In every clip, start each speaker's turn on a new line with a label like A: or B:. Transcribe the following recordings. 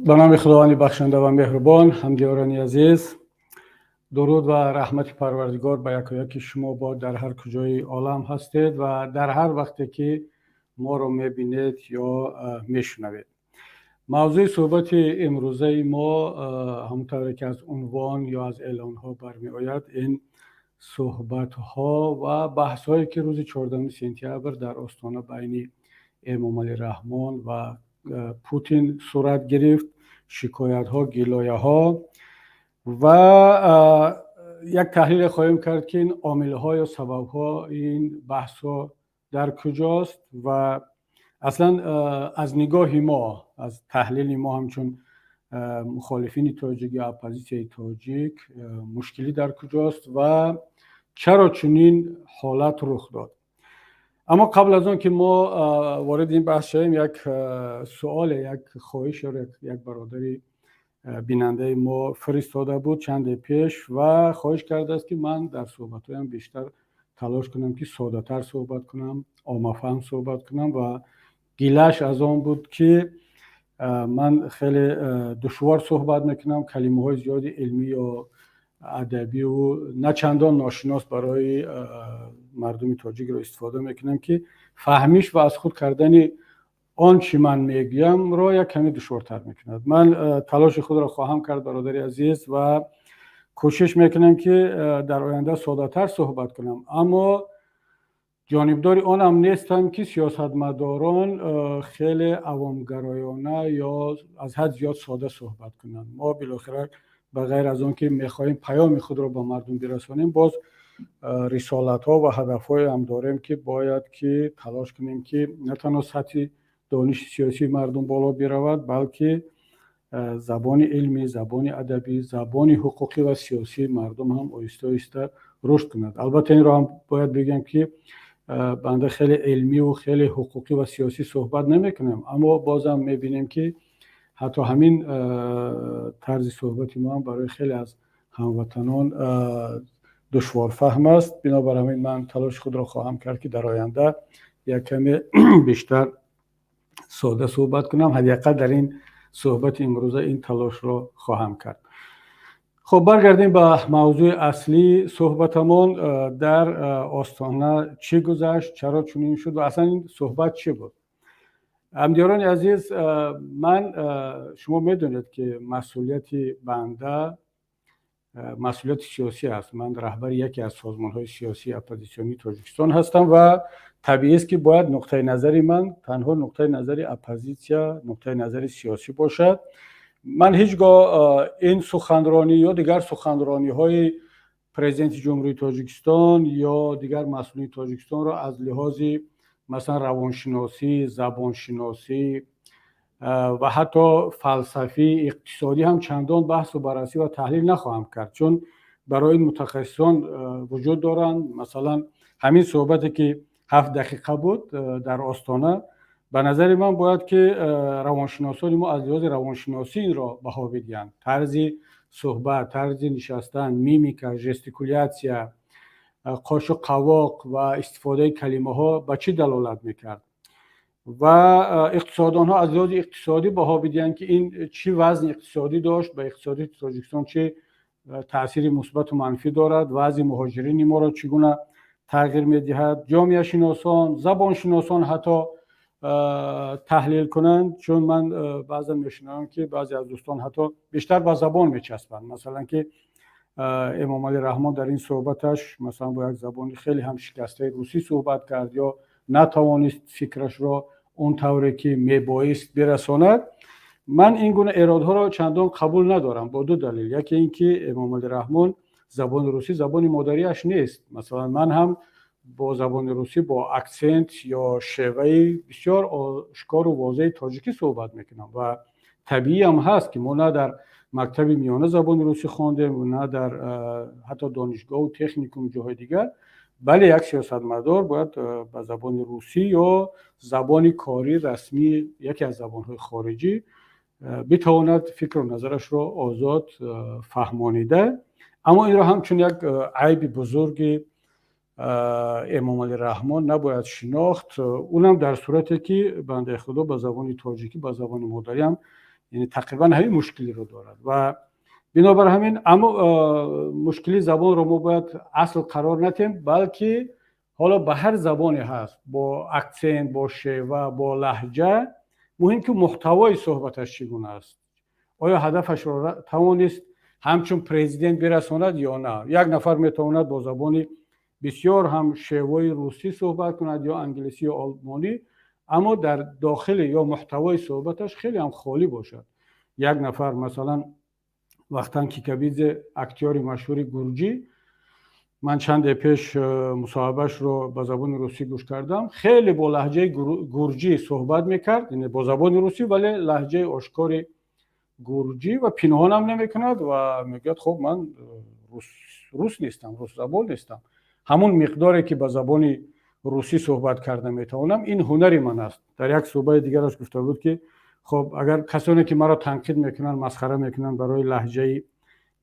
A: به نام خداوند بخشنده و مهربان. همدیاران عزیز، درود و رحمت پروردگار به یکایک شما با در هر کجای عالم هستید و در هر وقتی که ما رو میبینید یا میشنوید. موضوع صحبت امروزه ما همونطوری که از عنوان یا از اعلان ها برمی آید، این صحبت ها و بحث هایی که روز 14 سپتامبر در آستانه بین امام علی رحمان و پوتین صورت گرفت، شکایت ها، گلایه ها و یک تحلیل خواهیم کرد که این عامل ها یا سبب ها این بحث ها در کجاست و اصلا از نگاه ما، از تحلیل ما همچون مخالفین تاجیک یا اپوزیسیون تاجیک مشکلی در کجاست و چرا چنین حالت رخ داد. اما قبل از آن که ما وارد این بحث شویم، یک سوال، یک خواهش یک برادری بیننده ما فرستاده بود چند پیش و خواهش کرده است که من در صحبتایم بیشتر تلاش کنم که ساده تر صحبت کنم، عامه‌فهم صحبت کنم و گیلش از آن بود که من خیلی دشوار صحبت میکنم، کلمه های زیادی علمی یا ادبی و نه چندان ناشناس برای مردم تاجیک رو استفاده میکنم که فهمیش و از خود کردن آن چی من میگم را یک کمی دشوارتر میکند. من تلاش خود را خواهم کرد برادری عزیز و کوشش میکنم که در آینده ساده تر صحبت کنم، اما جانبدار آنم نیستم که سیاستمداران خیلی عوامگرایانه یا از حد زیاد ساده صحبت کنند. ما بالاخره به غیر از آن که میخواهیم پیام خود را به مردم برسانیم، باز رسالت ها و هدف های هم داریم که باید که تلاش کنیم که نه تنها سطح دانش سیاسی مردم بالا برود، بلکه زبان علمی، زبان ادبی، زبان حقوقی و سیاسی مردم هم آهسته آهسته رشد کند. البته این را هم باید بگم که بنده خیلی علمی و خیلی حقوقی و سیاسی صحبت نمیکنم، اما بازم میبینیم که حتی همین طرز صحبت ما هم برای خیلی از هموطنان دشوار فهم است. بنابراین من تلاش خود را خواهم کرد که در آینده یک کمی بیشتر ساده صحبت کنم. حداقل در این صحبت امروزه این تلاش را خواهم کرد. خب برگردیم به موضوع اصلی صحبتمون. در آستانه چی گذشت، چرا چنین شد و اصلا این صحبت چی بود؟ همدیاران عزیز، من شما میدونید که مسئولیت بنده مسئولیت سیاسی است. من رهبر یکی از سازمان‌های سیاسی اپوزیسیونی تاجیکستان هستم و طبیعی است که باید نقطه نظری من تنها نقطه نظر اپوزیسیا، نقطه نظر سیاسی باشد. من هیچگاه این سخنرانی یا دیگر سخنرانی‌های پرزیدنت جمهوری تاجیکستان یا دیگر مسئولین تاجیکستان را از لحاظ مثلا روانشناسی، زبانشناسی و حتی فلسفی، اقتصادی هم چندان بحث و بررسی و تحلیل نخواهم کرد، چون برای این متخصصان وجود دارند. مثلا همین صحبتی که 7 دقیقه بود در آستانه، به نظر من باید که روانشناسان ما از لحاظ روانشناسی این را بها بدهند. طرز صحبت، طرز نشستن، میمیکا، ژستیکولیاسیا، قاش و قواق و استفاده کلمه ها به چی دلالت میکرد و اقتصاددان ها از لحاظ اقتصادی بها بدهند که این چی وزن اقتصادی داشت، به اقتصادی تاجیکستان چه تأثیر مثبت و منفی دارد، وضع مهاجرین ما را چگونه تغییر میدهد. جامعه شناسان، زبان شناسان حتی تحلیل کنند، چون من بعضا میشنوم که بعضی از دوستان حتی بیشتر به زبان میچسبند. مثلا که امام علی رحمان در این صحبتش مثلا با یک زبان خیلی هم شکسته روسی صحبت کرد یا نتوانست فکرش را اون طوری که میبایست برساند. من این گونه ایرادها را چندان قبول ندارم با دو دلیل. یکی این که امام علی رحمان زبان روسی زبان مادریش نیست. مثلا من هم با زبان روسی با اکسنت یا شیوه بسیار آشکار و واضح تاجیکی صحبت میکنم و طبیعی هم هست که ما نه در مکتب میانه زبان روسی خواندیم و نه در حتی دانشگاه و تکنیکوم جاهای دیگر، بله یک سیاستمدار باید به زبان روسی یا زبان کاری رسمی یکی از زبانهای خارجی بتواند فکر و نظرش را آزاد فهمانیده. اما این را همچون یک عیب بزرگ امام علی رحمان نباید شناخت، اونم در صورتی که بنده خدا به زبان تاجیکی به زبان مادری هم یعنی تقریبا همین مشکلی رو دارد و بنابر همین اما مشکلی زبان رو ما باید اصل قرار ندیم، بلکه حالا به هر زبانی هست با اکسنت، با شیوه، با لهجه، مهم که محتوای صحبتش چگونه است. آیا هدفش رو توانست همچون پرزیدنت برساند یا نه؟ یک نفر میتواند با زبان بسیار هم شیوه روسی صحبت کند یا انگلیسی یا آلمانی، اما در داخل یا محتوای صحبتش خیلی هم خالی باشد. یک نفر مثلا وقتان کیکابیدзе اکتیور مشهور گرجی، من چند پیش مصاحبهش رو با زبان روسی گوش کردم، خیلی با لهجه گرجی صحبت میکرد، یعنی با زبان روسی ولی لهجه آشکار گرجی و پنهان هم نمیکند و میگه خب من روس نیستم، روس زبان نیستم، همون مقداری که با زبان روسی صحبت کرده میتونم، این هنری من است. در یک صحبت دیگرش گفته بود که خب اگر کسانی که مرا تنقید میکنن، مسخره میکنن برای لهجه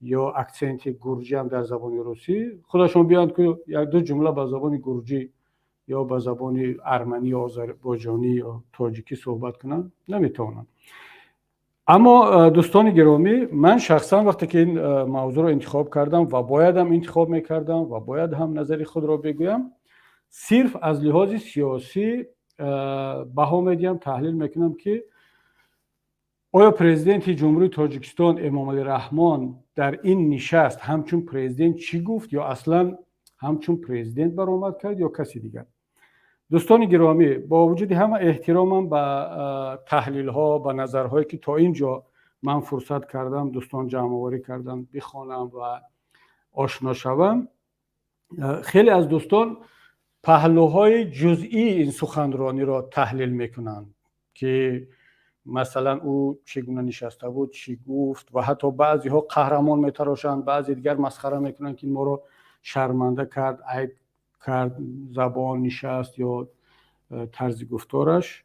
A: یا اکسنت گرجی هم در زبان روسی، خودشون بیان که یک دو جمله با زبان گرجی یا با زبان ارمنی یا آذربایجانی یا تاجیکی صحبت کنن، نمیتونن. اما دوستان گرامی، من شخصا وقتی که این موضوع رو انتخاب کردم و باید هم انتخاب میکردم و باید هم نظری خود را بگویم، صرف از لحاظ سیاسی بها میدیم، تحلیل میکنم که آیا پرزیدنت جمهوری تاجیکستان امامعلی رحمان در این نشست همچون پرزیدنت چی گفت یا اصلا همچون پرزیدنت برآمد کرد یا کسی دیگر؟ دوستان گرامی، با وجود همه احترامم به تحلیل ها، به نظرهایی که تا اینجا من فرصت کردم دوستان جمع آوری کردن بخوانم و آشنا شوم، خیلی از دوستان پهلوهای جزئی این سخنرانی را تحلیل میکنند که مثلا او چگونه نشسته بود، چی گفت و حتی بعضی ها قهرمان میتراشند، بعضی دیگر مسخره میکنند که ما رو شرمنده کرد، عیب کرد، زبان، نشست یا طرز گفتارش.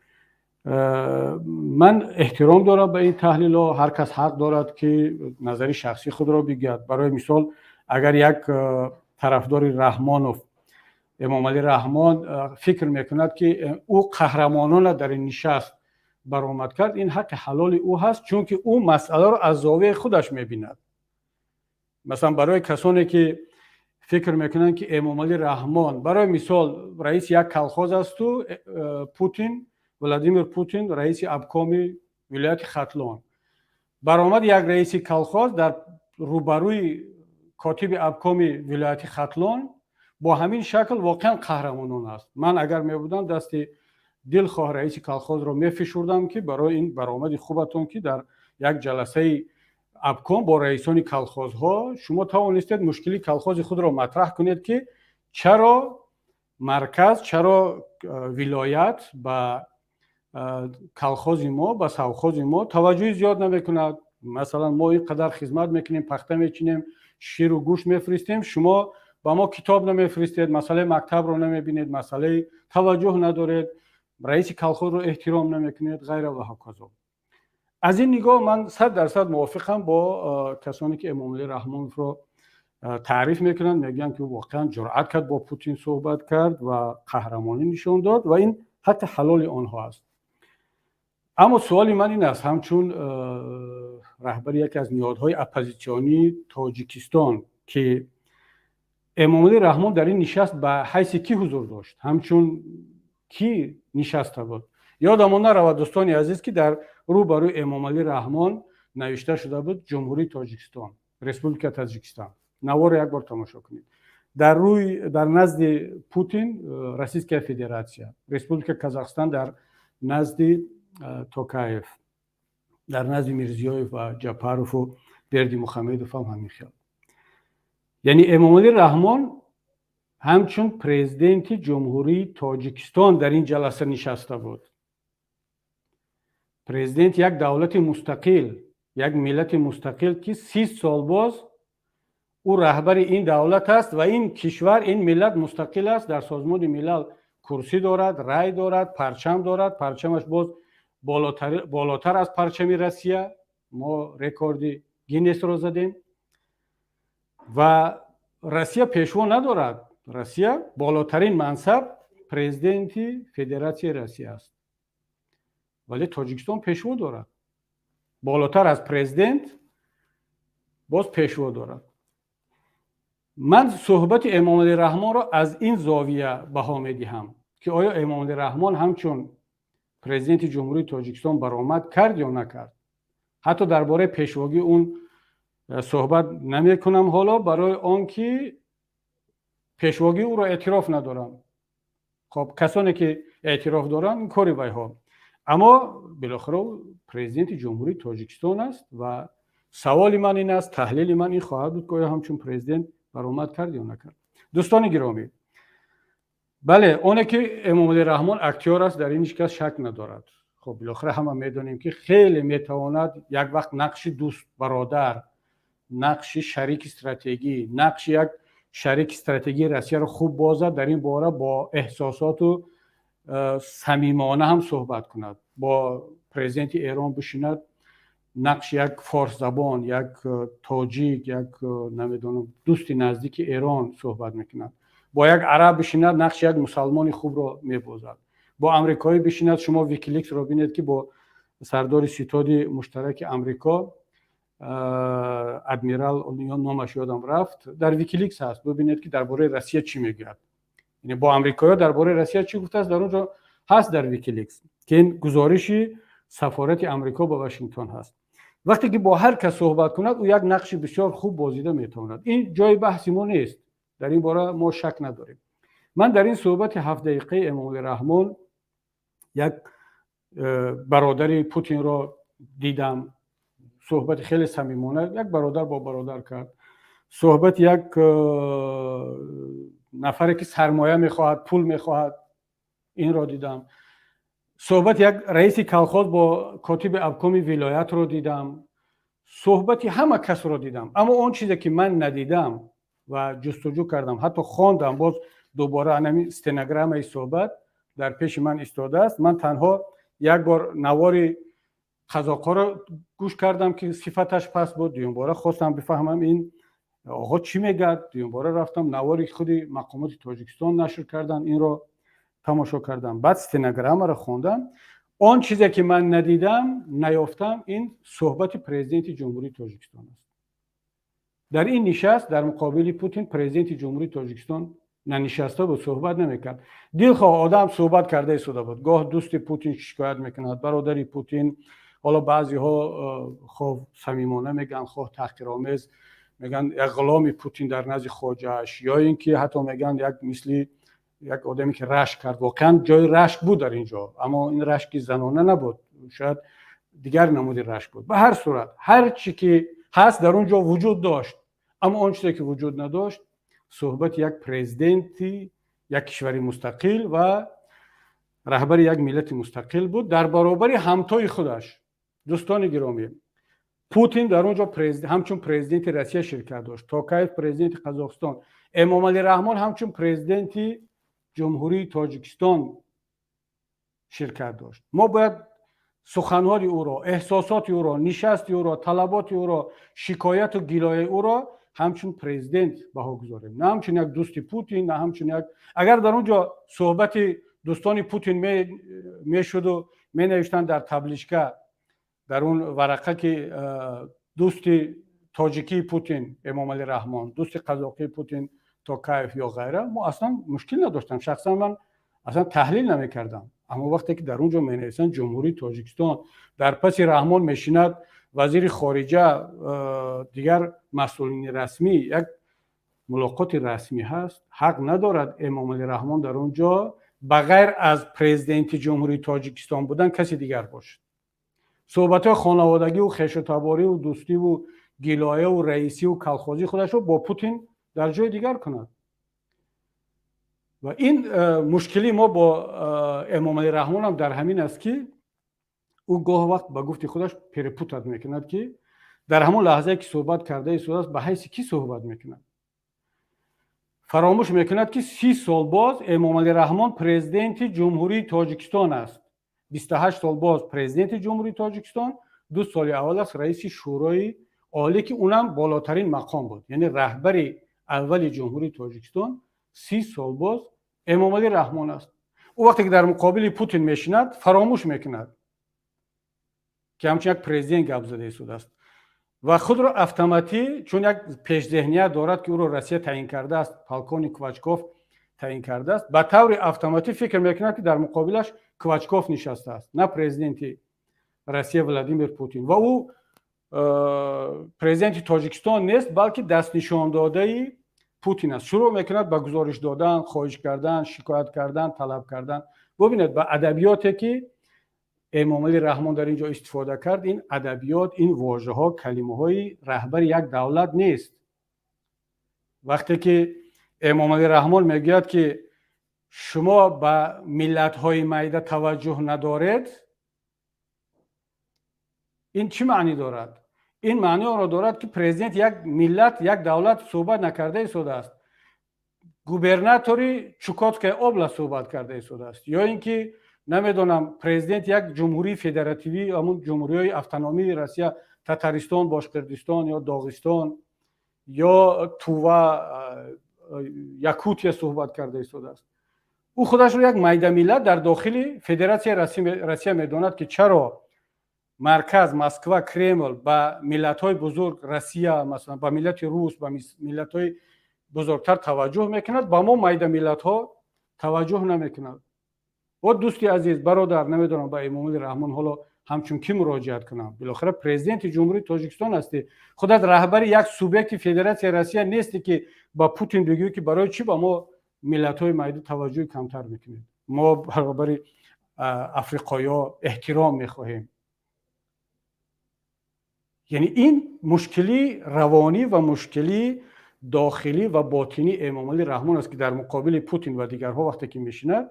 A: من احترام دارم به این تحلیل ها، هر کس حق دارد که نظری شخصی خود را بگوید. برای مثال اگر یک طرفدار رحمانوف، امامعلی رحمان، فکر میکند که او قهرمانانه در این نشست برآمد کرد، این حق حلال او هست، چون که او مسئله را از زاویه خودش میبیند. مثلا برای کسانی که فکر میکنن که امامعلی رحمان برای مثال رئیس یک کلخاز است و پوتین، ولادیمیر پوتین رئیس ابکام ولایت ختلان، برآمد یک رئیس کلخاز در روبروی کاتب ابکام ولایت ختلان، با همین شکل واقعا قهرمانان است. من اگر میبودم دست دلخواه رئیس کلخاز رو میفشردم که برای این برآمد خوبتون که در یک جلسه ابکام با رئیسان کلخازها شما توانستید مشکلی کلخاز خود را مطرح کنید که چرا مرکز، چرا ولایت به کلخاز ما، به سوخاز ما توجه زیاد نمیکند. مثلا ما اینقدر خدمت میکنیم، پخته میچینیم، شیر و گوشت میفرستیم، شما با ما کتاب نمیفرستید، مسئله مکتب رو نمیبینید، مسئله توجه ندارید، رئیس کلخاز رو احترام نمیکنید، غیره و هکذا. از این نگاه من 100% موافقم با کسانی که امامعلی رحمان رو تعریف میکنن، میگن که واقعا جرأت کرد با پوتین صحبت کرد و قهرمانی نشان داد و این حق حلال آنها است. اما سوال من این است، همچون رهبر یکی از نهادهای اپوزیسیونی تاجیکستان، که امامعلی رحمان در این نشست به حیث کی حضور داشت، همچون کی نشسته بود؟ یادمون نرود دوستان عزیز که در روبروی امامعلی رحمان نوشته شده بود جمهوری تاجیکستان، رسپوبلیکا تاجیکستان. نوار یک بار تماشا کنید. در نزد پوتین روسیسکا فدراسیا، رسپوبلیکا کازاخستان در نزد توکایف، در نزد میرزیویف و جاپاروف و بردی محمدوف هم همین خیال. یعنی امامعلی رحمان همچون پرزیدنت جمهوری تاجیکستان در این جلسه نشسته بود. پرزیدنت یک دولت مستقل، یک ملت مستقل که 30 سال باز او رهبر این دولت است و این کشور، این ملت مستقل است، در سازمان ملل کرسی دارد، رای دارد، پرچم دارد، پرچمش باز بالاتر از پرچم روسیه، ما رکورد گینس را زدیم و روسیه پیشوا ندارد. روسیه بالاترین منصب پرزیدنت فدراسیون روسیه است، ولی تاجیکستان پیشوا دارد. بالاتر از پرزیدنت باز پیشوا دارد. من صحبت امام علی رحمان را از این زاویه بها میدهم که آیا امام علی رحمان همچون پرزیدنت جمهوری تاجیکستان برآمد کرد یا نکرد. حتی درباره پیشواگی اون صحبت نمی کنم حالا، برای آنکه پیشواگی او را اعتراف ندارم. خب کسانی که اعتراف دارن این کاری ویها، اما بالاخره پرزیدنت جمهوری تاجیکستان است و سوال من این است، تحلیل من این خواهد بود که آیا همچون پرزیدنت برآمد کرد یا نکرد. دوستان گرامی، بله اونه که امام علی رحمان اکتیار است در این هیچ کس شک ندارد. خب بالاخره همه میدونیم که خیلی میتواند یک وقت نقش دوست برادر، نقش شریک استراتژی، نقش یک شریک استراتژی روسیه رو خوب بازد، در این باره با احساسات و صمیمانه هم صحبت کند، با پرزیدنت ایران بشیند نقش یک فارس زبان، یک تاجیک، یک نمیدونم دوستی نزدیک ایران صحبت میکند، با یک عرب بشیند نقش یک مسلمان خوب رو میبازد، با امریکایی بشیند. شما ویکیلیکس رو ببینید که با سردار ستاد مشترک امریکا ادمیرال نامش یادم رفت، در ویکیلیکس هست، ببینید که درباره روسیه چی میگه. یعنی با امریکایی‌ها درباره روسیه چی گفته است در اونجا هست در ویکیلیکس، که این گزارشی سفارت امریکا با واشنگتن هست. وقتی که با هر کس صحبت کند او یک نقش بسیار خوب بازیده میتواند. این جای بحث ما نیست، در این باره ما شک نداریم. من در این صحبت 7 دقیقه امام علی رحمان یک برادری پوتین را دیدم، صحبت خیلی صمیمانه یک برادر با برادر کرد، صحبت یک نفری که سرمایه میخواهد، پول میخواهد، این را دیدم، صحبت یک رئیس کلخاز با کاتب ابکام ولایت رو دیدم، صحبتی همه کس رو دیدم. اما اون چیزی که من ندیدم و جستجو کردم، حتی خواندم، باز دوباره همین استنوگرام ای صحبت در پیش من ایستاده است، من تنها یک بار نوار قزاق‌ها رو گوش کردم که صفتش پس بود، دیگه باره خواستم بفهمم این آقا چی میگه، دیگه باره رفتم نواری که خودی مقامات تاجیکستان نشر کردن این رو تماشا کردم، بعد استنوگرام رو خوندم. آن چیزی که من ندیدم نیافتم این صحبت پرزیدنت جمهوری تاجیکستان است. در این نشست در مقابل پوتین پرزیدنت جمهوری تاجیکستان ننشسته بود، صحبت نمیکرد. دلخواه آدم صحبت کرده ایستاده بود، گاه دوست پوتین شکایت میکند، برادری پوتین، حالا بعضی ها خواه صمیمانه میگن، خواه تحقیرآمیز میگن یک غلام پوتین در نزد خواجه‌اش، یا اینکه حتی میگن یک مثلی یک آدمی که رشک کرد. واقعا جای رشک بود در اینجا، اما این رشکی زنانه نبود، شاید دیگر نمودی رشک بود. به هر صورت هر چی که هست در اونجا وجود داشت، اما اون چیزی که وجود نداشت صحبت یک پرزیدنتی یک کشوری مستقل و رهبر یک ملت مستقل بود در برابر همتای خودش. دوستان گرامی، پوتین در اونجا همچون پرزیدنت روسیه شرکت داشت، توکایف پرزیدنت قزاقستان، امام علی رحمان همچون پرزیدنت جمهوری تاجیکستان شرکت داشت. ما باید سخنهای او را، احساسات او را، نشست او را، طلبات او را، شکایت و گلایه او را همچون پرزیدنت بها گذاریم، نه همچون یک دوست پوتین، نه همچون یک. اگر در اونجا صحبت دوستان پوتین میشد و می نوشتن در تبلیغچه در اون ورقه که دوست تاجیکی پوتین امام علی رحمان، دوست قزاقی پوتین توکایف یا غیره، ما اصلا مشکل نداشتم، شخصا من اصلا تحلیل نمیکردم. اما وقتی که در اونجا می نویسن جمهوری تاجیکستان، در پس رحمان میشیند وزیر خارجه، دیگر مسئولین رسمی، یک ملاقات رسمی هست، حق ندارد امام علی رحمان در اونجا بغیر از پرزیدنت جمهوری تاجیکستان بودن کسی دیگر باشد. صحبت خانوادگی و خویش و تباری و دوستی و گلایه و رئیسی و کلخازی خودش رو با پوتین در جای دیگر کند. و این مشکلی ما با امام علی رحمان هم در همین است که او گاه وقت با گفت خودش پرپوتت میکند که در همون لحظه که صحبت کرده است به حیث کی صحبت میکند. فراموش میکند که 30 سال باز امام علی رحمان پرزیدنت جمهوری تاجیکستان است. 28 سال باز پرزیدنت جمهوری تاجیکستان، 2 سال اول است رئیس شورای عالی که اونم بالاترین مقام بود، یعنی رهبر اول جمهوری تاجیکستان 30 سال باز امام علی رحمان است. او وقتی که در مقابل پوتین میشیند فراموش میکند که همچون یک پرزیدنت گپ زده ایستاده است و خود را اتوماتیک چون یک پیش ذهنیت دارد که او را روسیه تعیین کرده است، پالکونی کوواچکوف تعیین کرده است، به طور اتوماتیک فکر میکند که در مقابلش کوواچکوف نشسته است، نه پرزیدنت روسیه ولادیمیر پوتین. و او پرزیدنت تاجیکستان نیست بلکه دست نشان داده پوتین است. شروع میکند به گزارش دادن، خواهش کردن، شکایت کردن، طلب کردن. ببینید با ادبیاتی که امام علی رحمان در اینجا استفاده کرد، این ادبیات، این واژه ها، کلمه های رهبر یک دولت نیست. وقتی که امام علی رحمان میگوید که شما به ملت های میده توجه ندارید، این چی معنی دارد؟ این معنی را دارد که پرزیدنت یک ملت، یک دولت صحبت نکرده ایستاده است، گوبرناتوری چوکاتکای اوبلاست صحبت کرده ایستاده است، یا اینکه نمیدونم پرزیدنت یک جمهوری فدراتیوی، همون جمهوری های اتونومی روسیه، تاتارستان، باشقردستان یا داغستان یا تووا، یاکوتیا صحبت کرده ایستاده است. او خودش رو یک میده ملت در داخل فدراسیون روسیه میداند که چرا مرکز، مسکو، کرمل با ملت‌های بزرگ روسیه، مثلا با ملت روس، با ملت‌های بزرگتر توجه میکند، با ما میده ملت‌ها توجه نمیکند. و دوستی عزیز، برادر، نمیدونم با امام علی رحمان حالا همچون کی مراجعت کنم؟ بالاخره پرزیدنت جمهوری تاجیکستان هستی، خودت رهبر یک سوبیکت فدراسیون روسیه نیستی که با پوتین بگویی که برای چی با ما ملت‌های میده توجه کمتر میکنید؟ ما برابر افریقایی‌ها احترام میخواهیم. یعنی این مشکلی روانی و مشکلی داخلی و باطنی امام علی رحمان است که در مقابل پوتین و دیگرها وقتی که میشیند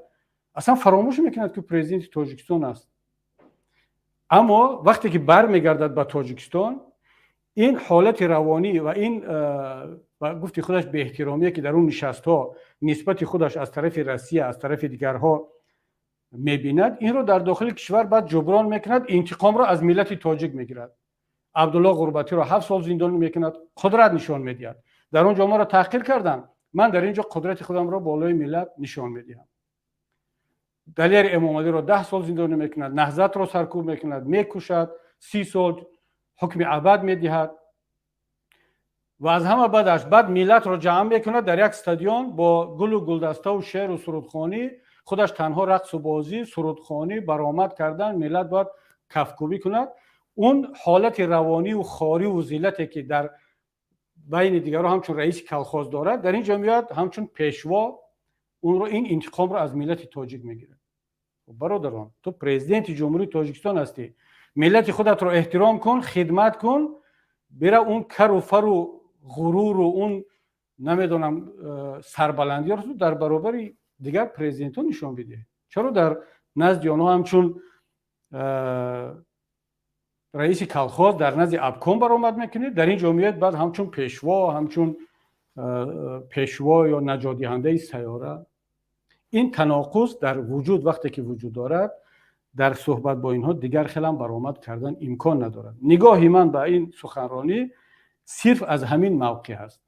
A: اصلا فراموش میکند که پرزیدنت تاجیکستان است. اما وقتی که برمیگردد به تاجیکستان، این حالت روانی و این و گفتی خودش به احترامی که در اون نشست‌ها نسبت خودش از طرف روسیه، از طرف دیگرها میبیند، این رو در داخل کشور بعد جبران میکند، انتقام را از ملت تاجیک میگیرد. عبدالله غربتی را 7 سال زندان میکند، قدرت نشان میدهد. در اونجا ما را تحقیر کردن، من در اینجا قدرت خودم را بالای ملت نشان میدهم. دلیر امام علی را 10 سال زندان میکند، نهضت را سرکوب میکند، میکشد، 30 سال حکم ابد میدهد و از همه بعد ملت را جمع میکند در یک استادیوم با گل و گلدسته و شعر و سرودخوانی، خودش تنها رقص و بازی، سرودخوانی برآمد کردن، ملت باید کفکوبی کند. اون حالت روانی و خاری و ذلتی که در بین دیگرها همچون رئیس کلخاز دارد، در این جمعیت همچون پیشوا اون رو این انتقام رو از ملت تاجیک میگیره. برادران، تو پرزیدنت جمهوری تاجیکستان هستی، ملت خودت رو احترام کن، خدمت کن، برا اون کر و فر و غرور و اون نمیدونم سربلندی رو در برابر دیگر پرزیدنت نشان بده. چرا در نزد آنها همچون رئیس کلخاز در نزد ابکم برآمد میکنید، در این جمعیت بعد همچون پیشوا یا نجات دهنده سیاره؟ این تناقض در وجود وقتی که وجود دارد، در صحبت با اینها دیگر خیلی برآمد کردن امکان ندارد. نگاهی من به این سخنرانی صرف از همین موقع است.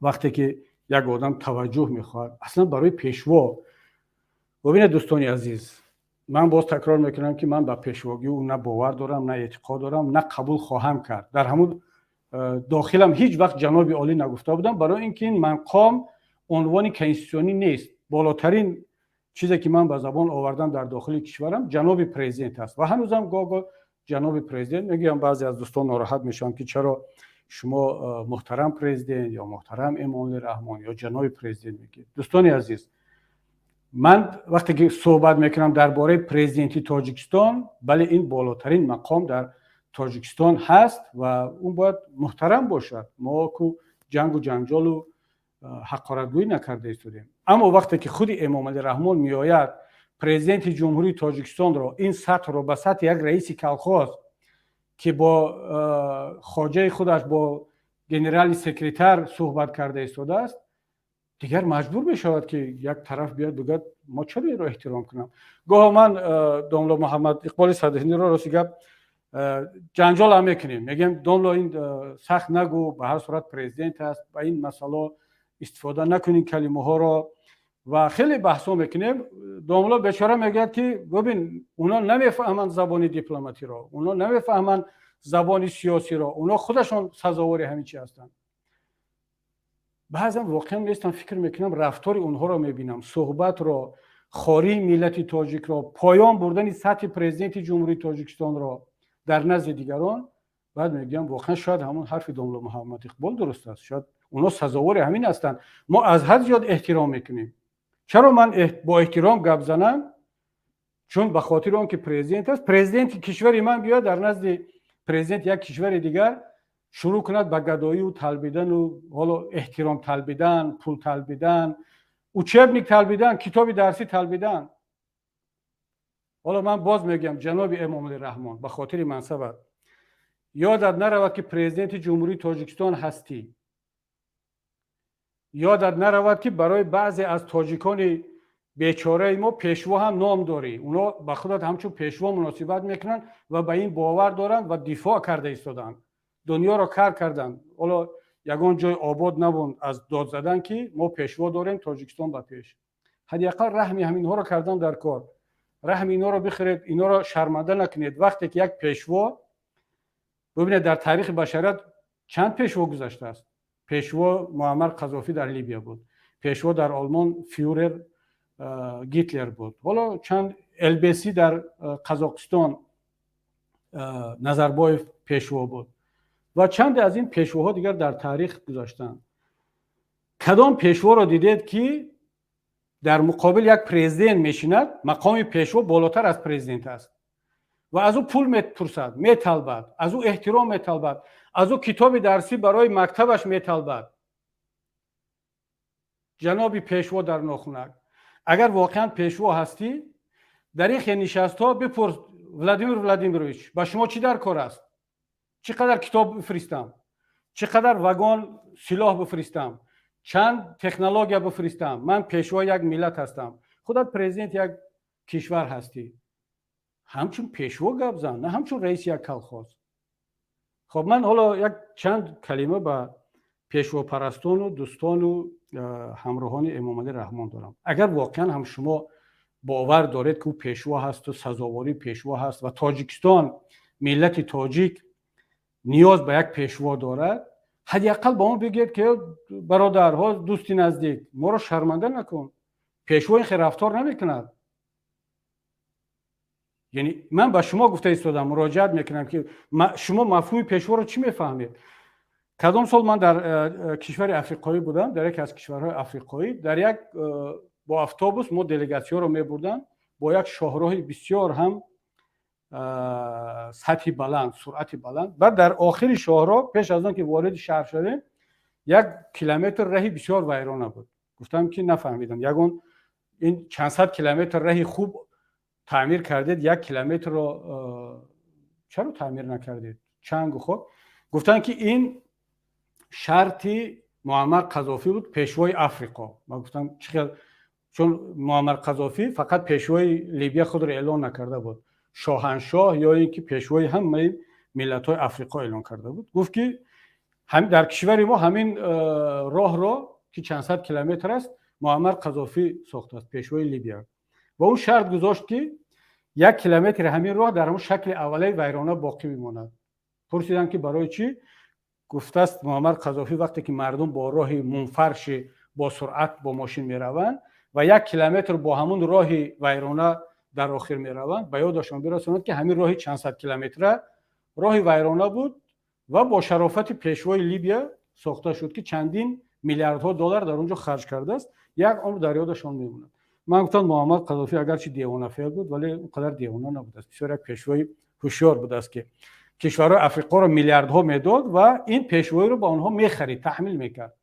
A: وقتی که یک آدم توجه میخواد اصلا برای پیشوا، ببینید دوستانی عزیز، من باز تکرار میکنم که من به پیشواگی او نه باور دارم، نه اعتقاد دارم، نه قبول خواهم کرد. در همون داخلم هیچ وقت جناب عالی نگفته بودم، برای اینکه این مقام عنوان کنستیتوشنی نیست. بالاترین چیزی که من به زبان آوردم در داخل کشورم جناب پرزیدنت است و هنوزم گاگا جناب پرزیدنت میگم. بعضی از دوستان ناراحت میشن که چرا شما محترم پرزیدنت یا محترم امام علی رحمان یا جناب پرزیدنت میگید. دوستانی عزیز، من وقتی که صحبت میکنم درباره پرزیدنت تاجیکستان، بله این بالاترین مقام در تاجیکستان هست و اون باید محترم باشد. ما کو جنگ و جنجال و حقارتگویی نکرده ایستادیم. اما وقتی که خود امام علی رحمان میآید پرزیدنت جمهوری تاجیکستان را، این سطح را به سطح یک رئیس کلخاز که با خواجه خودش با جنرال سکرتر صحبت کرده ایستاده است، دیگر مجبور میشود که یک طرف بیاد بگه ما چرا این را احترام کنم. گاه من داملا محمد اقبال صدیقی را راستی گپ جنجال هم میکنیم، میگیم داملا این سخت نگو، به هر صورت پرزیدنت است، با این مسئله استفاده نکنین کلمه ها را، و خیلی بحثا میکنیم. داملا بیچاره میگه که ببین اونا نمیفهمن زبان دیپلماتی را، اونا نمیفهمن زبان سیاسی را، اونا خودشون سزاوار همین چی هستن. بعضا واقعا نیستم فکر میکنم رفتار اونها را میبینم، صحبت را، خواری ملت تاجیک را، پایان بردن سطح پرزیدنت جمهوری تاجیکستان را در نزد دیگران، بعد میگم واقعا شاید همون حرف داملا محمد اقبال درست است، شاید اونا سزاوار همین هستند. ما از حد زیاد احترام میکنیم. چرا من با احترام گپ زنم؟ چون به خاطر اون که پرزیدنت است، پرزیدنت کشور من بیاد در نزد پرزیدنت یک کشور دیگر شروع کند به گدایی و طلبیدن و حالا احترام طلبیدن، پول طلبیدن، اوچبنیک طلبیدن، کتاب درسی طلبیدن. حالا من باز میگم جناب امام علی رحمان، به خاطر منصب یادت نرود که پرزیدنت جمهوری تاجیکستان هستی، یادت نرود که برای بعضی از تاجیکان بیچاره ما پیشوا هم نام داری، اونا به خودت همچون پیشوا مناسبت میکنن و به این باور دارن و دفاع کرده ایستادن، دنیا را کار کردن. حالا یگان جای آباد نبود از داد زدن که ما پیشوا داریم تاجیکستان به پیش. حداقل رحمی همین ها را کردن در کار، رحم اینا را بخرید، اینا را شرمنده نکنید. وقتی که یک پیشوا، ببینید در تاریخ بشریت چند پیشوا گذشته است. پیشوا معمر قذافی در لیبیا بود، پیشوا در آلمان فیورر گیتلر بود، حالا چند البسی در قزاقستان نظربایف پیشوا بود و چند از این پیشواها دیگر در تاریخ گذاشتن. کدام پیشوا را دیدید که در مقابل یک پرزیدنت میشیند، مقام پیشوا بالاتر از پرزیدنت است و از او پول میپرسد، میطلبد، از او احترام میطلبد، از او کتاب درسی برای مکتبش میطلبد. جناب پیشوا در ناخنک، اگر واقعا پیشوا هستی در این نشست ها بپرس ولادیمیر ولادیمیروویچ با شما چی در کار است؟ چقدر کتاب بفرستم؟ چقدر واگن سلاح بفرستم؟ چند تکنولوژی بفرستم؟ من پیشوا یک ملت هستم، خودت پرزیدنت یک کشور هستی، همچون پیشوا گپ زن، نه همچون رئیس یک کلخاز. خب من حالا یک چند کلمه به پیشوا پرستان و دوستان و همراهان امام علی رحمان دارم. اگر واقعا هم شما باور دارید که او پیشوا هست و سزاواری پیشوا هست و تاجیکستان، ملت تاجیک نیاز به یک پیشوا دارد، حداقل با ما بگید که برادرها، دوستی نزدیک، ما را شرمنده نکن، پیشوا این رفتار نمیکند. یعنی من به شما گفته ایستادم، مراجعت میکنم که شما مفهوم پیشوا رو چی میفهمید؟ کدام سال من در کشور افریقایی بودم، در یک از کشورهای افریقایی، در یک با اتوبوس ما دلیگاسیون رو میبردن با یک شاهراه بسیار هم سطح بلند، سرعت بلند. بعد در آخر شاهراه پیش از آن که وارد شهر شدیم 1 کیلومتر راهی بسیار ویرانه بود. گفتم که نفهمیدم، یگان این چند صد کیلومتر راهی خوب تعمیر کردید، 1 کیلومتر رو چرا تعمیر نکردید؟ چنگ خود گفتن که این شرطی معمر قذافی بود، پیشوای افریقا. من گفتم چقدر، چون معمر قذافی فقط پیشوای لیبیا خود را اعلان نکرده بود، شاهنشاه یا اینکه پیشوای همه ملت‌های افریقا اعلان کرده بود. گفت که هم در کشور ما همین راه را که چند صد کیلومتر است معمر قذافی ساخته است، پیشوای لیبیا، و اون شرط گذاشت که 1 کیلومتر همین راه در اون شکل اولیه ویرانه باقی میماند. پرسیدن که برای چی؟ گفته است معمر قذافی وقتی که مردم با راه منفرش با سرعت با ماشین میروند و 1 کیلومتر با همون راه ویرانه در آخر میروند، به یادشان برساند که همین راه چند صد کیلومتره راه ویرانه بود و با شرافت پیشوای لیبیا ساخته شد که چندین میلیاردها دلار در اونجا خرج کرده است. یک عمر در یادشان میموند. من گفتم معمر قذافی اگرچه دیوانه فعل بود ولی اونقدر دیوانه نبود است، بسیار یک پیشوای هوشیار بود است که کشورهای افریقا رو میلیاردها میداد و این پیشوایی رو با اونها میخرید، تحمیل میکرد.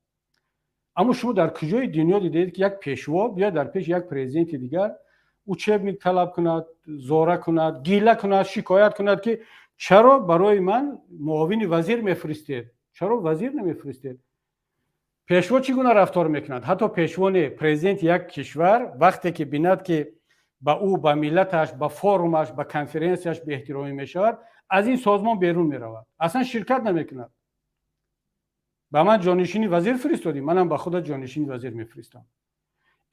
A: اما شما در کجای دنیا دیدید که یک پیشوا بیاد در پیش یک پرزیدنت دیگر او چه طلب کند، زاره کند، گیله کند، شکایت کند که چرا برای من معاون وزیر میفرستید، چرا وزیر نمیفرستید؟ پیشوا چگونه رفتار میکند؟ حتی پیشوان پرزیدنت یک کشور وقتی که بیند که با او، با ملتش، با فورمش، با کنفرانسیش به احترامی میشود، از این سازمان بیرون میرود، اصلا شرکت نمیکند. با من جانشین وزیر فرستادی، منم با خودت جانشین وزیر میفرستم.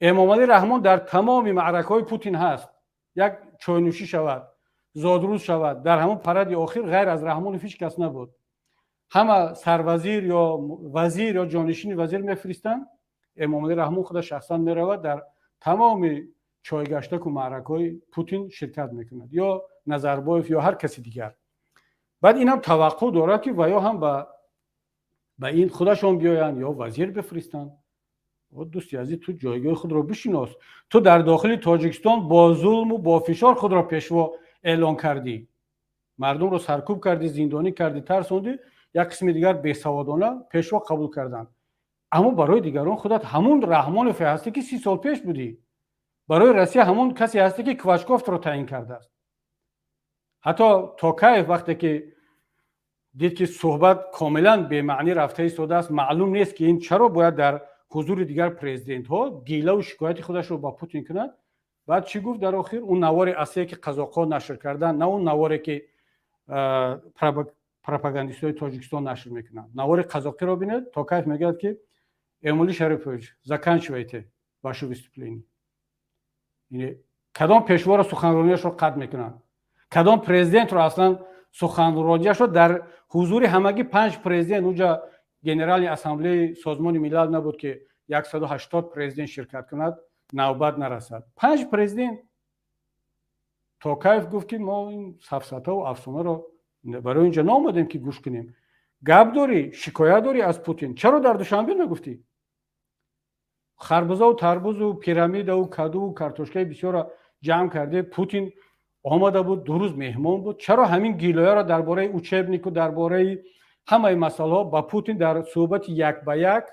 A: امامعلی رحمان در تمام معرکه‌های پوتین هست. یک چاینوشی شود، زادروز شود، در همون پرد آخر غیر از رحمان هیچ کس نبود. همه سروزیر یا وزیر یا جانشین وزیر میفرستن، امامعلی رحمان خود شخصا میرود در تمام چایگشتک و معرکه‌های پوتین شرکت میکند، یا نظربایف یا هر کسی دیگر. بعد اینم توقع دارد که و یا هم به این خودشون بیاین یا وزیر بفرستن. دوستی عزیز، تو جایگاه خود را بشناس. تو در داخل تاجیکستان با ظلم و با فشار خود را پیشوا اعلان کردی، مردم رو سرکوب کردی، زندانی کردی، ترسوندی. یک قسم دیگر بیسوادانه پیشوا قبول کردن. اما برای دیگران خودت همون رحمانوف هستی که 30 سال پیش بودی. برای روسیه همون کسی هستی که کوچکوف رو تعیین کرده است. حتی توکایف وقتی که دید که صحبت کاملا به معنی رفته ایستاده است، معلوم نیست که این چرا باید در حضور دیگر پرزیدنت ها گیله و شکایت خودش رو با پوتین کند. بعد چی گفت در آخر؟ اون نوار اصلی که قزاق‌ها نشر کردن، نه اون نواری که پروپاگاندیستای تاجیکستان نشر میکنن. نوار قزاقی رو ببینید، توکایف میگه که امولی شریفویچ заканчивайте ваше выступление. یعنی کدام پیشوا سخنرانیش رو قطع میکنن، کدام پرزیدنت رو اصلا سخنرانیش رو در حضور همگی 5 پرزیدنت، اونجا گنرال اسامبله سازمان ملل نبود که 180 پرزیدنت شرکت کند، نوبت نرسد. 5 پرزیدنت. توکایف گفت که ما این سفسطه و افسانه رو برای اینجا نامدیم که گوش کنیم. گپ داری، شکایت داری از پوتین، چرا در دوشنبه نگفتی؟ خربزه و تربوز و پیرامید و کدو و کارتوشکای بسیار جمع کرده، پوتین آمده بود، 2 روز مهمان بود. چرا همین گیلویا را درباره اوچبنیک و درباره همه مسائل ها با پوتین در صحبت یک به یک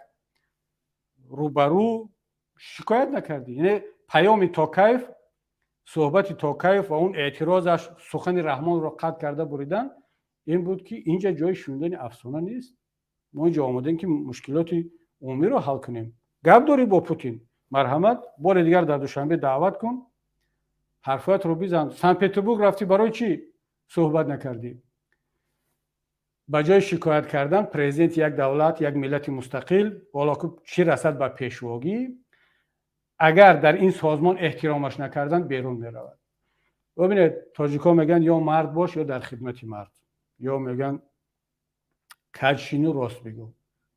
A: روبرو شکایت نکردی؟ یعنی پیام توکایف، صحبت توکایف و اون اعتراضش سخن رحمان را قطع کرده بریدن، این بود که اینجا جای شنیدن افسانه نیست. ما اینجا آمدیم که مشکلات عمومی رو حل کنیم. گپ داری با پوتین، مرحمت، بار دیگر در دوشنبه دعوت کن، حرفات رو بزن. سن پترزبورگ رفتی، برای چی صحبت نکردی؟ به جای شکایت کردن پرزیدنت یک دولت، یک ملت مستقل، والا که چی رسد به پیشواگی، اگر در این سازمان احترامش نکردن بیرون میرود. ببینید تاجیکا میگن یا مرد باش یا در خدمت مرد، یا میگن کجشینی راست بگو.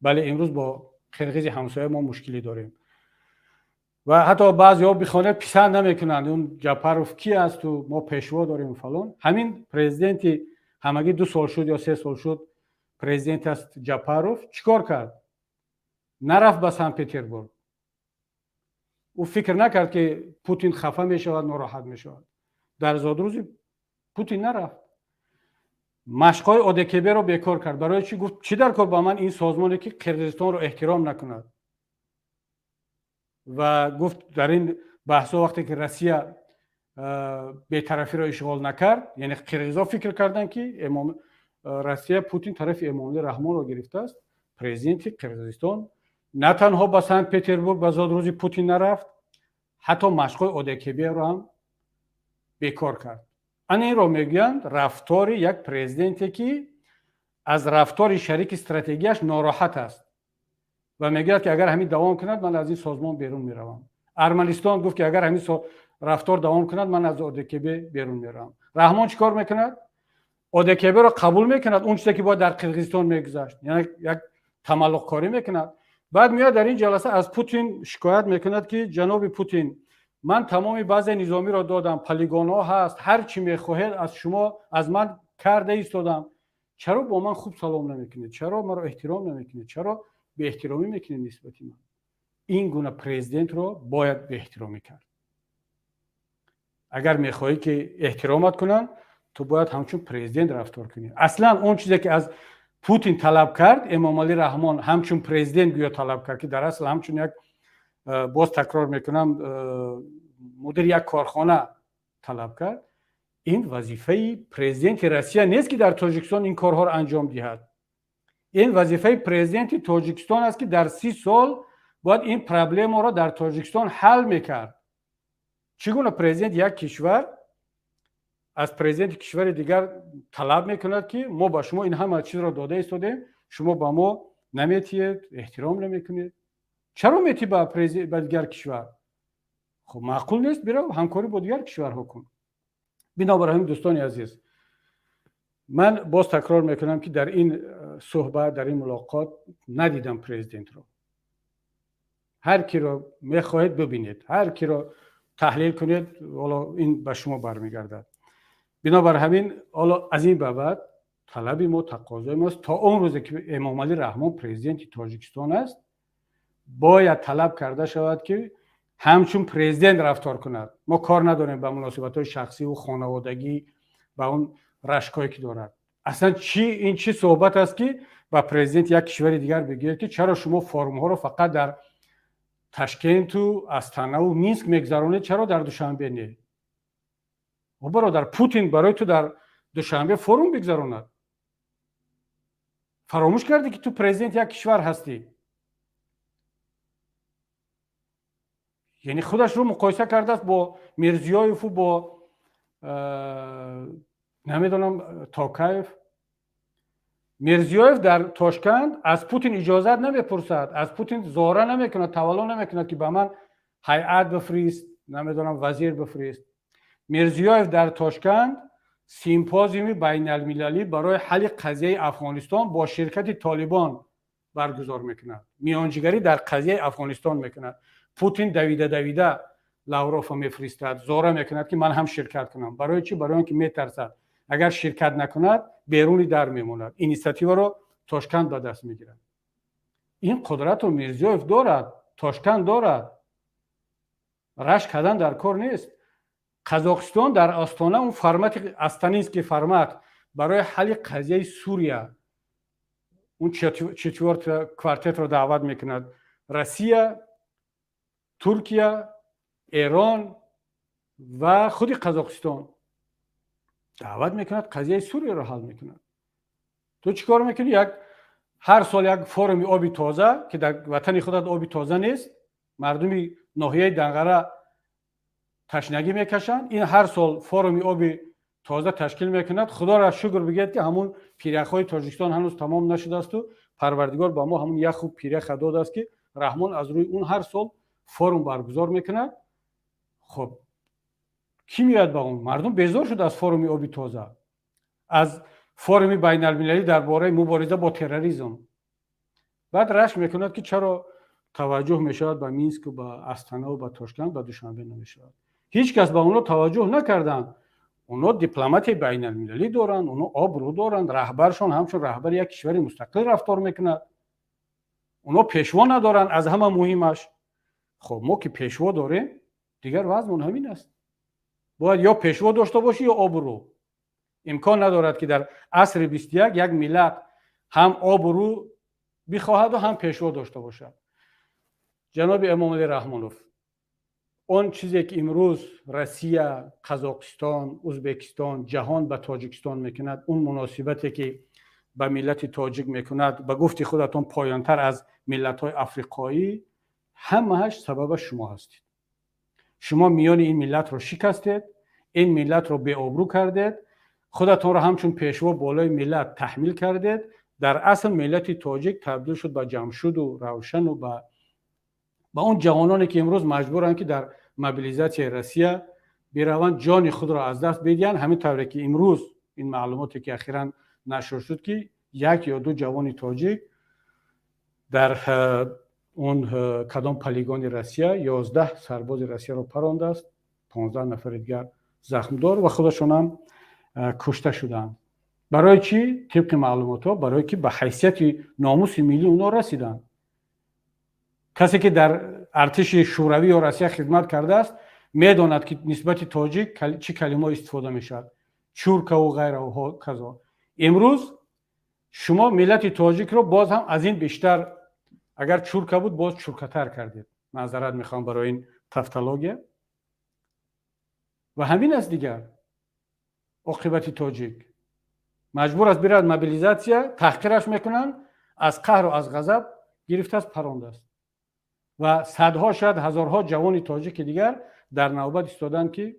A: بله امروز با قرقیز همسایه ما مشکلی داریم و حتی بعضی‌ها بخونه پسند نمیکنند اون جپاروف کی است و ما پیشوا داریم فلان. همین پرزیدنت همگی 2 سال شد یا 3 سال شد پرزیدنت است جپاروف، چیکار کرد؟ نرفت به سن پترزبورگ. او فکر نکرد که پوتین خفه میشود، ناراحت میشود. در زادروز پوتین نرفت. مشقای اودکبه رو بیکار کرد. برای چی؟ گفت چی در کار با من این سازمانی که قرقیزستان رو احترام نکند. و گفت در این بحثا وقتی که روسیه بی‌طرفی را اشغال نکرد، یعنی قرقیزا فکر کردن که روسیه پوتین طرف امامعلی رحمان را گرفته است. پرزیدنت قرقیزستان نه تنها به سن پترزبورگ به زادروز پوتین نرفت، حتی مشقای اودکبه را هم بیکار کرد. این را میگن رفتار یک پرزیدنتی که از رفتار شریک استراتژیش ناراحت است و میگه که اگر همین دوام کند من از این سازمان بیرون میروم. ارمنستان گفت که اگر همین رفتار دوام کند من از اودکبه بیرون میروم. رحمان چیکار میکند؟ اودکبه را قبول میکند، اون چیزی که باید در قرقیزستان میگذشت، یعنی یک تملق کاری میکند. بعد میاد در این جلسه از پوتین شکایت میکند که جناب پوتین، من تمام باز نظامی را دادم، پلیگون ها هست، هر چی میخواهید از شما از من کرده ایستادم، چرا با من خوب سلام نمیکنید؟ چرا مرا احترام نمیکنید؟ چرا به احترامی میکنید نسبت من؟ این گونه پرزیدنت رو باید به احترامی کرد. اگر میخواهی که احترامت کنن، تو باید همچون پرزیدنت رفتار کنی. اصلا اون چیزی که از پوتین طلب کرد، امامعلی رحمان همچون پرزیدنت گویا طلب کرد که در اصل همچون یک، باز تکرار میکنم، مدیر یک کارخانه طلب کرد. این وظیفه پرزیدنت روسیه نیست که در تاجیکستان این کارها را انجام دهد. این وظیفه پرزیدنت تاجیکستان است که در 30 سال باید این پرابلم را در تاجیکستان حل میکرد. چگونه پرزیدنت یک کشور از پرزیدنت کشور دیگر طلب میکند که ما با شما این همه چیز را داده ایستادیم، شما با ما نمیتید، احترام نمیکنید؟ چرا میتی با دیگر کشور؟ خب معقول نیست برو همکاری با دیگر کشورها کن. بنابراین دوستان عزیز، من باز تکرار میکنم که در این صحبت، در این ملاقات ندیدم پرزیدنت رو. هر کی رو میخواهید ببینید، هر کی رو تحلیل کنید، حالا این به شما برمیگردد. بنابر همین حالا از این به بعد طلب ما، تقاضای ما است تا اون روزی که امامعلی رحمان پرزیدنت تاجیکستان است، باید طلب کرده شود که همچون پرزیدنت رفتار کند. ما کار نداریم به مناسبت‌های شخصی و خانوادگی، با اون رشکایی که دارد. اصلا این چی صحبت است که با پرزیدنت یک کشور دیگر بگید که چرا شما فرم ها رو فقط در تشکیل و استانه و مینسک میگذرونید، چرا در دوشنبه نه؟ و برادر پوتین برای تو در دوشنبه فروم بگذروند. فراموش کردی که تو پرزیدنت یک کشور هستی. یعنی خودش رو مقایسه کرده است با میرزیایف و با نمیدونم تاکایف. میرزیایف در تاشکند از پوتین اجازت نمیپرسد، از پوتین زاره نمیکند، تولد نمیکند که به من هیئت بفرست، نمیدونم وزیر بفرست. میرزیایف در تاشکند سیمپوزیوم بین المللی برای حل قضیه افغانستان با شرکت طالبان برگزار میکند. میانجیگری در قضیه افغانستان میکند. پوتین دویده لاوروف میفرستد، زاره میکند که من هم شرکت کنم. برای چی؟ برای اینکه میترسد اگر شرکت نکند بیرونی در میموند. اینیشیاتیو رو تاشکند به دست میگیرد. این قدرت رو میرزیایف دارد، تاشکند دارد. رشک کردن در کار نیست. قزاقستان در آستانه اون فرمت استانی است که فرمت برای حل قضیه سوریه اون چهارت کوارتت رو دعوت میکند. روسیه، ترکیه، ایران و خود قزاقستان دعوت میکند قضیه سوریه رو حل میکند. تو چیکار میکنی؟ هر سال یک فورم آبی تازه که در وطن خودت آبی تازه نیست، مردم ناحیه دنقره تشنگی میکشن، این هر سال فورم آبی تازه تشکیل میکند. خدا را شکر بگید که همون پیرخای تاجیکستان هنوز تمام نشده است و پروردگار با ما همون یک خوب پیرخ داده است که رحمان از روی اون هر سال فورم برگزار میکند. خب کی میاد با اون؟ مردم بیزار شده از فورم آبی تازه، از فورم بین المللی درباره مبارزه با تروریسم. بعد رشک میکند که چرا توجه میشود به مینسک و به استانا و به تاشکند و دوشنبه نمیشود. هیچ کس به اونا توجه نکردن. اونا دیپلمات بین المللی دارن، اونا آبرو دارن، رهبرشون همچون رهبر یک کشور مستقل رفتار میکند. اونا پیشوا ندارن، از همه مهمش. خب ما که پیشوا داریم دیگر وضعمون همین است. باید یا پیشوا داشته باشی یا آبرو. امکان ندارد که در عصر 21 یک ملت هم آبرو بخواهد و هم پیشوا داشته باشد. جناب امامعلی رحمانوف، اون چیزی که امروز روسیه، قزاقستان، ازبکستان، جهان به تاجیکستان میکند، اون مناسبتی که به ملت تاجیک میکند، به گفت خودتون پایانتر از ملت‌های افریقایی، همه‌اش سبب شما هستید. شما میان این ملت رو شکستید، این ملت رو بی آبرو کردید، خودتون رو همچون پیشوا بالای ملت تحمیل کردید. در اصل ملت تاجیک تبدیل شد به جمشید و روشن و با اون جوانانی که امروز مجبورن که در موبیلیزاسیون روسیه بروند جان خود را از دست بدهند. همین طوری که امروز این معلوماتی که اخیراً نشر شد که یک یا دو جوان تاجیک در اون کدام پلیگون روسیه 11 سرباز روسیه را پرانده است، 15 نفر دیگر زخم دار و خودشون هم کشته شدند. برای چی؟ طبق معلومات ها برای که به حیثیت ناموس ملی اونا رسیدن. کسی که در ارتش شوروی یا روسیه خدمت کرده است میداند که نسبت تاجیک چه کلمه استفاده میشد، چورکا و غیره و کذا. امروز شما ملت تاجیک رو باز هم از این بیشتر، اگر چورکا بود باز چورکاتر کردید. معذرت میخوام برای این تفتولوژی. و همین است دیگر عاقبت تاجیک. مجبور است برد موبیلیزاسیون، تحقیرش میکنن، از قهر و از غضب گرفته است پرانده است. و صدها شاید هزارها جوان تاجیک دیگر در نوبت ایستادند که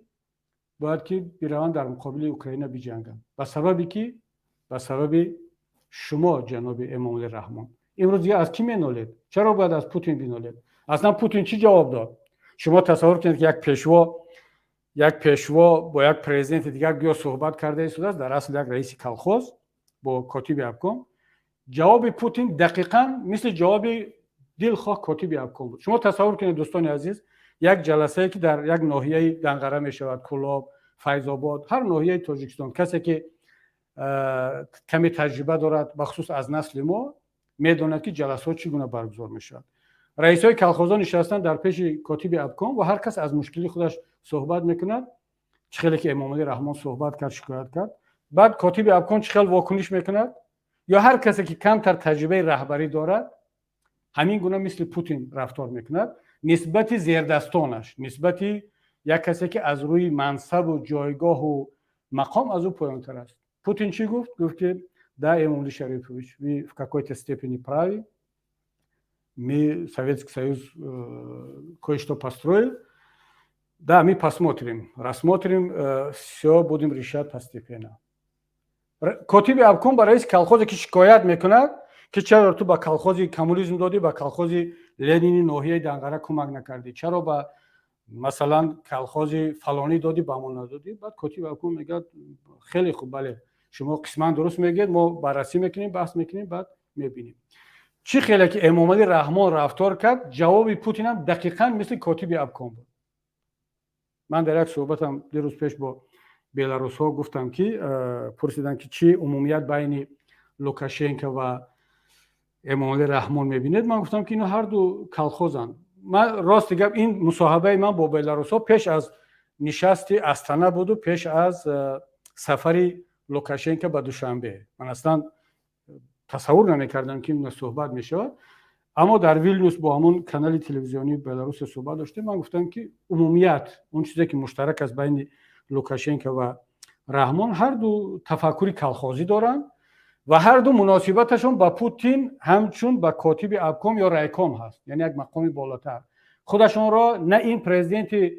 A: باید که بروند در مقابل اوکراین بجنگند. به سببی که به سبب شما جناب امامعلی رحمان. امروز از کی مینالید؟ چرا باید از پوتین بینالید؟ اصلا پوتین چی جواب داد؟ شما تصور کنید که یک پیشوا با یک پرزیدنت دیگر بیا صحبت کرده ایستاده است، در اصل یک رئیس کلخوز با کاتب ابکم. جواب پوتین دقیقاً مثل جواب دلخواه کاتب ابکم بود. شما تصور کنید دوستان عزیز، یک جلسه که در یک ناحیه دنقره می شود، کلاب، فیض آباد، هر ناحیه تاجیکستان، کسی که کمی تجربه دارد بخصوص از نسل ما میداند که جلسات چگونه برگزار می شود. رئیس های کلخوزان نشستن در پیش کاتب ابکم و هر کس از مشکلی خودش صحبت میکند. چخیلی که امام علی رحمان صحبت کرد، شکایت کرد، بعد کاتب ابکم چخیل واکنش میکند، یا هر کسی که کمتر تجربه رهبری دارد همین گونه مثل پوتین رفتار میکند نسبت زیردستانش، نسبت یک کسی که از روی منصب و جایگاه و مقام از او پایینتر است. Putin چی گفت؟ گفت که да, Эмомали Шарипович, вы в какой-то степени правы. Мы, Советский Союз, кое-что построил. Да, мы посмотрим, рассмотрим, все будем решать постепенно. Котиби Абком ба раиси колхозе ки шикоят мекунад ки чаро ту ба колхози коммунизм додӣ, ба колхози Ленини ноҳияи Данғара кӯмак накардӣ, чаро ба масалан колхози фалонӣ додӣ, ба мо надодӣ. Баъд Котиби Абком мегӯяд хеле хуб, бале шумо қисман дуруст мегӯед, мо баррасӣ мекунем, баҳс мекунем, баъд мебинем. Чӣ хеле ки Эмомали Раҳмон рафтор кард, ҷавоби Путин ҳам дақиқан мисли Котиби Абком буд. ман дар як суҳбатам дирӯз пеш бо беларусҳо гуфтам ки пурсидан ки чӣ умумият байни Лукашенко ва Эмомали Раҳмон мебинед. Ман гуфтам ки ино ҳарду колхозанд. ман рости гап, ин мусоҳабаи ман бо беларусҳо пеш аз нишасти Астана буду, пеш аз сафари Лукашенко ба Душанбе. ман аслан тасаввур намекардам ки ин суҳбат мешавад. аммо дар Вилнюс бо ҳамон канали телевизиони Беларуси суҳбат доштем. ман гуфтам ки умумият, он чизе ки муштарак аст байни Лукашенко ва Раҳмон, ҳарду тафаккури колхозӣ доранд ва ҳарду муносибаташон ба Путин ҳамчун ба Котиби Абком ё райком ҳаст, яъне як мақоми болотар. худашонро на ин президенти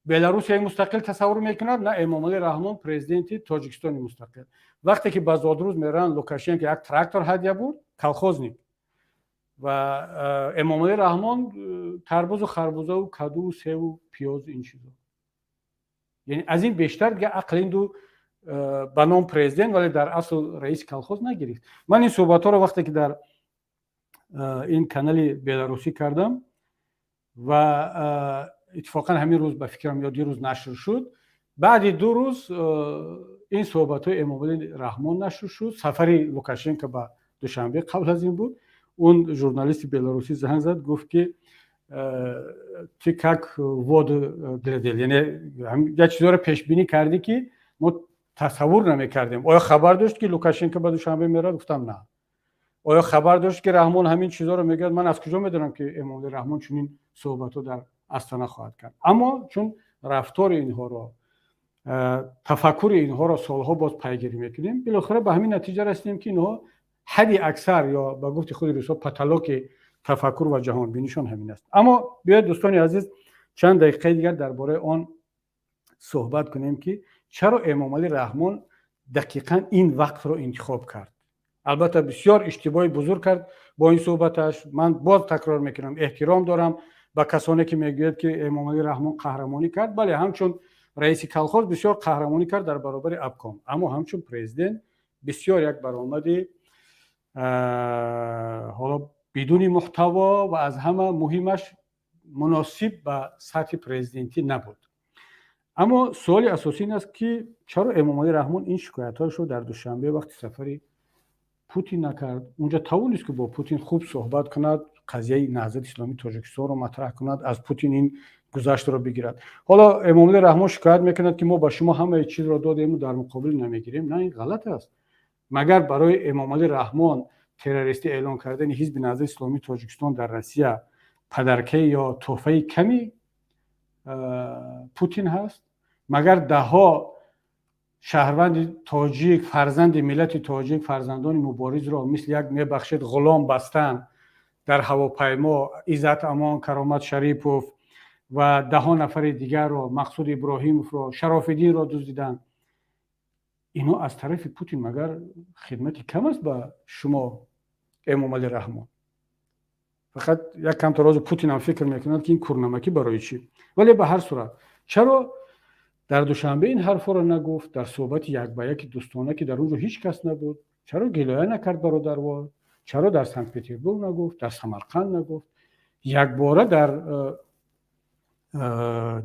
A: Беларусияи мустақил тасаввур мекунад, на Эмомали Раҳмон президенти Тоҷикистони мустақил. вақте ки ба Зодрӯз мераванд, Лукашенко як трактор ҳадя буд, колхозник, ва Эмомали Раҳмон тарбузу харбузаву кадуву севу пиёзу ин чизо. яъне аз ин бештар дига ақл инду ба ном президент, вале дар асл раиси колхоз нагирифт. ман ин суҳбатҳоро вақте ки дар ин канали беларусӣ кардам ва итtifоқан ҳамин рӯз ба фикрам ё дирӯз нашр шуд, баъди 2 рӯз ин суҳбатҳои Эмомали Раҳмон нашр шуд. сафари Лукашенко ба Душанбе қабл аз ин буд. он журналисти беларусӣ занг зад, гуфт ки ты как воду глядел, яъне як чизоро пешбинӣ кардӣ ки мо тасаввур намекардем. оё хабар дошт ки Лукашенко ба Душанбе меравад? гуфтам на. оё хабар дошт ки Раҳмон ҳамин чизоро мегӯяд? ман аз куҷо медонам ки Эмомали Раҳмон чунин суҳбатҳо дар Астана хоҳад кард. аммо чун рафтори инҳоро, тафаккури инҳоро солҳо боз пайгирӣ мекунем, билохира ба ҳамин натиҷа расидем ки инҳо ҳадди аксар, ё ба гуфти худи рӯсҳо паталоки тафаккур ва ҷаҳонбинишон ҳамин аст. аммо биёед дӯстони азиз чанд дақиқаи дигар дар бораи он суҳбат кунем ки чаро Эмомали Раҳмон дақиқан ин вақтро интихоб кард. албатта бисёр иштибоҳи бузург кард бо ин суҳбаташ. ман боз такрор мекунам, эҳтиром дорам ба касоне ки мегӯяд ки Эмомали Раҳмон қаҳрамонӣ кард. бале ҳамчун раиси колхоз бисёр қаҳрамонӣ кард дар баробари Абком, аммо ҳамчун президент бисёр як баромади ҳоло бидуни муҳтаво ва аз ҳама муҳимаш муносиб ба сатҳи президентӣ набуд. аммо суоли асосӣ ин аст ки чаро Эмомали Раҳмон ин шикоятҳояшро дар Душанбе вақти сафари Путин накард? унҷа тавонист ки бо Путин хуб суҳбат кунад, қазияи наҳзати исломии Тоҷикистонро матраҳ кунад, аз Путин ин гузаштро бигирад. ҳоло Эмомали Раҳмон шикоят мекунад ки мо ба шумо ҳамаи чизро додему дар муқобил намегирем. на, ин ғалат аст. магар барои Эмомали Раҳмон террористӣ эълон кардани ҳизби наҳзати исломии Тоҷикистон дар Россия падаркаи ё тӯҳфаи ками Путин ҳаст? магар даҳҳо шаҳрванди тоҷик, фарзанди миллати тоҷик, фарзандони муборизро мисли як мебахшед ғулом бастан дар ҳавопаймо. Иззат Амон, Каромат Шарипов ва даҳҳо нафари дигарро, Мақсуд Иброҳимовро, Шарофиддинро дуздиданд. ино аз тарафи Путин магар хидмати кам аст ба шумо Эмомали Раҳмон? فقط یک کم تا راز پوتین هم فکر میکنند که این کورنمکی برای چی. ولی به هر صورت چرا در دوشنبه این حرفا رو نگفت؟ در صحبت یک به یک دوستانه که در اونجا هیچ کس نبود، چرا گلایه نکرد برادروار؟ چرا در سنت پترزبورگ نگفت؟ در سمرقند نگفت؟ یک باره در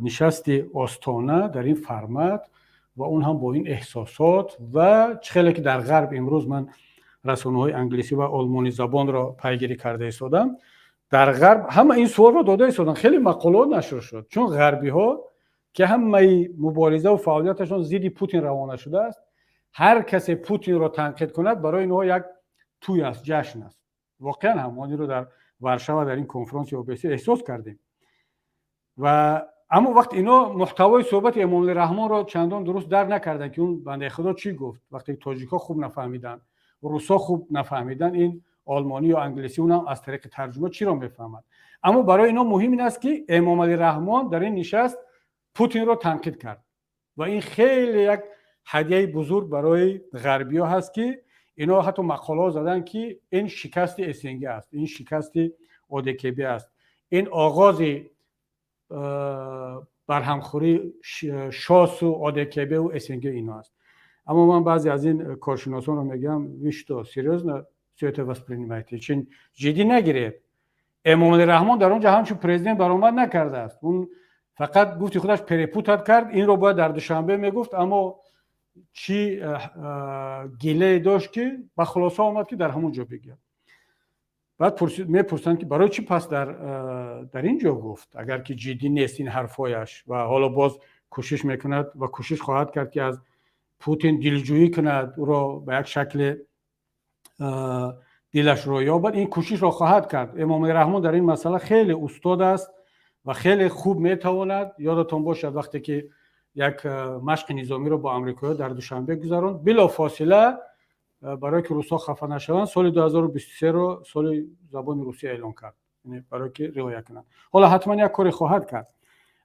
A: نشست آستانه در این فرمت و اون هم با این احساسات و خیلی که در غرب امروز من رسانه‌های انگلیسی و آلمانی زبان را پیگیری کرده ایستادم، در غرب همه این سوال را داده ایستادن، خیلی مقالات نشر شد، چون غربی ها که همه مبارزه و فعالیتشون ضد پوتین روانه شده است، هر کسی پوتین را تنقید کند برای اینها یک توی است، جشن است. واقعا همانی رو در ورشو در این کنفرانس اوبسی احساس کردیم. و اما وقت اینا محتوای صحبت امام رحمان را چندان درست در نکردن که اون بنده خدا چی گفت. وقتی تاجیک‌ها خوب نفهمیدن، روسا خوب نفهمیدن، این آلمانی یا انگلیسی اونم از طریق ترجمه چی را میفهمند. اما برای اینا مهم این است که امام رحمان در این نشست پوتین را تنقید کرد و این خیلی یک هدیه بزرگ برای غربی‌ها هست که اینا حتی مقاله زدن که این شکست اسنگ است، این شکست اودکبی است، این آغاز برهمخوری شاس و اودکبی و اسنگ اینا است. اما من بعضی از این کارشناسان رو میگم ویشتو سریوزنا سیوت واسپرینیمایتی چون جدی نگیرید. امام رحمان در اونجا همچون پرزیدنت برآمد نکرده است، اون فقط گفتی خودش پریپوتات کرد، این رو باید در دوشنبه میگفت، اما چی گله داشت که با خلاصه آمد که در همون جا بگه. بعد میپرسند که برای چی پس در این جا گفت اگر که جدی نیست این حرفایش و حالا باز کوشش میکند و کوشش خواهد کرد که از پوتین دلجویی کند، او را به یک شکل دلش رو یابد، این کوشش را خواهد کرد. امام رحمان در این مسئله خیلی استاد است و خیلی خوب میتواند. یادتون باشد وقتی که یک مشق نظامی رو با امریکایی در دوشنبه گذراند، بلا فاصله برای که روسا خفه نشوند سال 2023 رو سال زبان روسی اعلام کرد، یعنی برای که رعایت کنند. حالا حتما یک کاری خواهد کرد.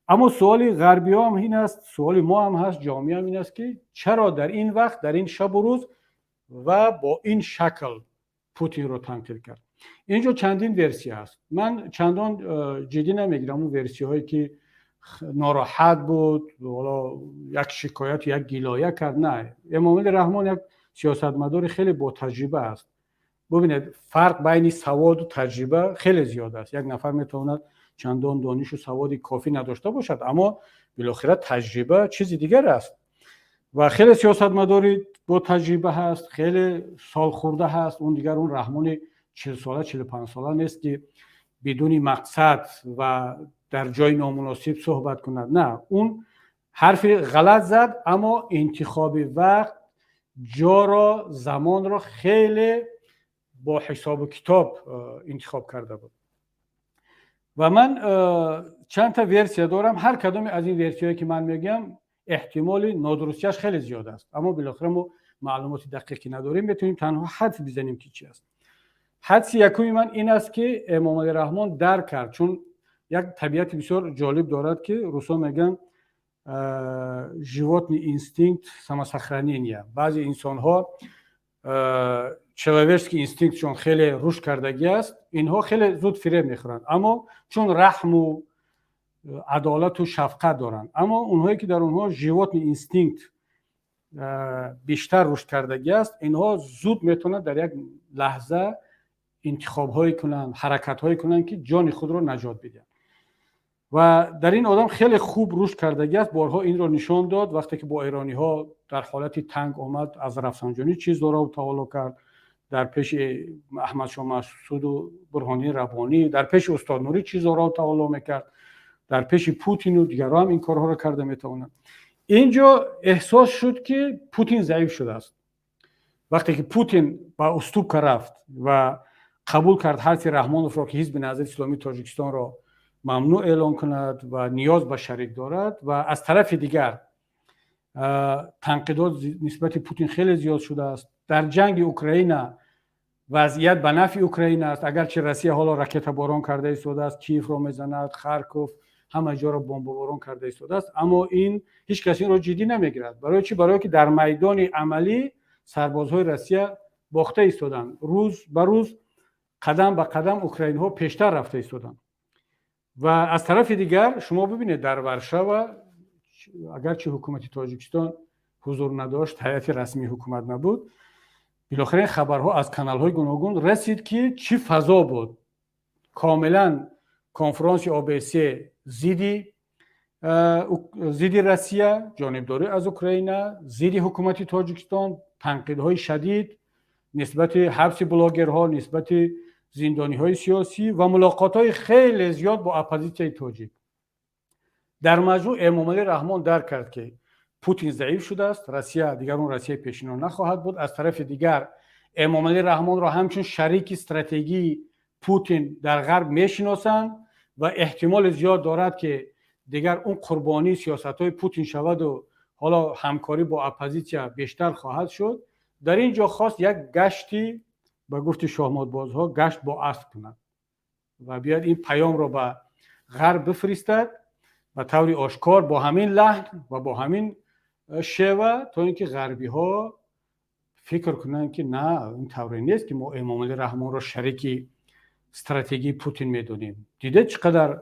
A: اما سوال غربی ها هم این است، سوال ما هم هست، جامعه هم این است که چرا در این وقت، در این شب و روز و با این شکل پوتین رو تنقید کرد. اینجا چندین ورسی هست، من چندان جدی نمیگیرم اون ورسی هایی که ناراحت بود، حالا یک شکایت یک گلایه کرد. نه، امام رحمان یک سیاستمدار خیلی با تجربه است. ببینید فرق بین سواد و تجربه خیلی زیاد است. یک نفر میتواند چندان دانش و سوادی کافی نداشته باشد، اما بالاخره تجربه چیزی دیگر است و خیلی سیاستمداری با تجربه هست، خیلی سال خورده هست. اون دیگر اون رحمان 40 ساله 45 ساله نیست که بدون مقصد و در جای نامناسب صحبت کند. نه، اون حرفی غلط زد، اما انتخاب وقت، جا را، زمان را خیلی با حساب و کتاب انتخاب کرده بود. و من چند تا ورسیه دارم، هر کدوم از این ورسیهایی که من میگم احتمال نادرستیش خیلی زیاد است، اما بالاخره ما معلومات دقیقی نداریم، میتونیم تنها حدس بزنیم که چی است. حدس یکمی من این است که امام رحمان درک کرد، چون یک طبیعت بسیار جالب دارد که روسا میگن животный инстинкт самосохранения. بعضی انسان ها человеческий инстинктشون خیلی رشد کردگی است، اینها خیلی زود فریب میخورند، اما چون رحم و عدالت و شفقت دارند. اما اونهایی که در اونها животный инстинкт بیشتر رشد کردگی است، اینها زود میتونند در یک لحظه انتخاب هایی کنند، حرکت هایی کنند که جان خود را نجات بدهند. و در این آدم خیلی خوب رشد کردگی است. بارها این را نشان داد وقتی که با ایرانی ها در حالت تنگ آمد، از رفسنجانی چیز را تعالی کرد، در پیش احمد شاه مسعود و برهانی ربانی، در پیش استاد نوری چیز را تعالی میکرد، در پیش پوتین و دیگران هم این کارها را کرده میتوانند. اینجا احساس شد که پوتین ضعیف شده است. وقتی که پوتین با استوب رفت و قبول کرد حرف رحمانوف را که حزب نهضت اسلامی تاجیکستان را ممنوع اعلان کند و نیاز به شریک دارد، و از طرف دیگر تنقیدات نسبت پوتین خیلی زیاد شده است. در جنگ اوکراین وضعیت به نفع اوکراین است، اگرچه روسیه حالا راکت باران کرده ایستاده است، کیف را میزند، خارکوف، همه جا را بمباران کرده ایستاده است، اما این هیچ کسی را جدی نمیگیرد. برای چی؟ برای که در میدان عملی سربازهای روسیه باخته ایستادند. روز به روز قدم به قدم اوکراین ها پیشتر رفته ایستادن. و از طرف دیگر شما ببینید در ورشو اگرچه حکومت تاجیکستان حضور نداشت، هیئت رسمی حکومت نبود، بالاخره خبرها از کانال های گوناگون رسید که چی فضا بود. کاملا کنفرانس OBSE ضد روسیه، جانبداری از اوکراین، ضد حکومت تاجیکستان، تنقیدهای شدید نسبت حبس بلاگرها، نسبت زندانی‌های سیاسی و ملاقات‌های خیلی زیاد با اپوزیسیون تاجیک. در مجموع امامعلی رحمان درک کرد که پوتین ضعیف شده است، روسیه دیگر اون روسیه پیشینو نخواهد بود. از طرف دیگر امامعلی رحمان را همچون شریک استراتژی پوتین در غرب میشناسند و احتمال زیاد دارد که دیگر اون قربانی سیاست‌های پوتین شود و حالا همکاری با اپوزیسیون بیشتر خواهد شد. در اینجا خواست یک گشتی به گفت شاهمادبازها گشت با اسب کند و بیاد این پیام رو به غرب بفرستد و طوری آشکار با همین لحن و با همین شیوه تا اینکه غربی ها فکر کنند که نه، این طوری نیست که ما امامعلی رحمان رو شریک استراتژی پوتین میدونیم. دیده چقدر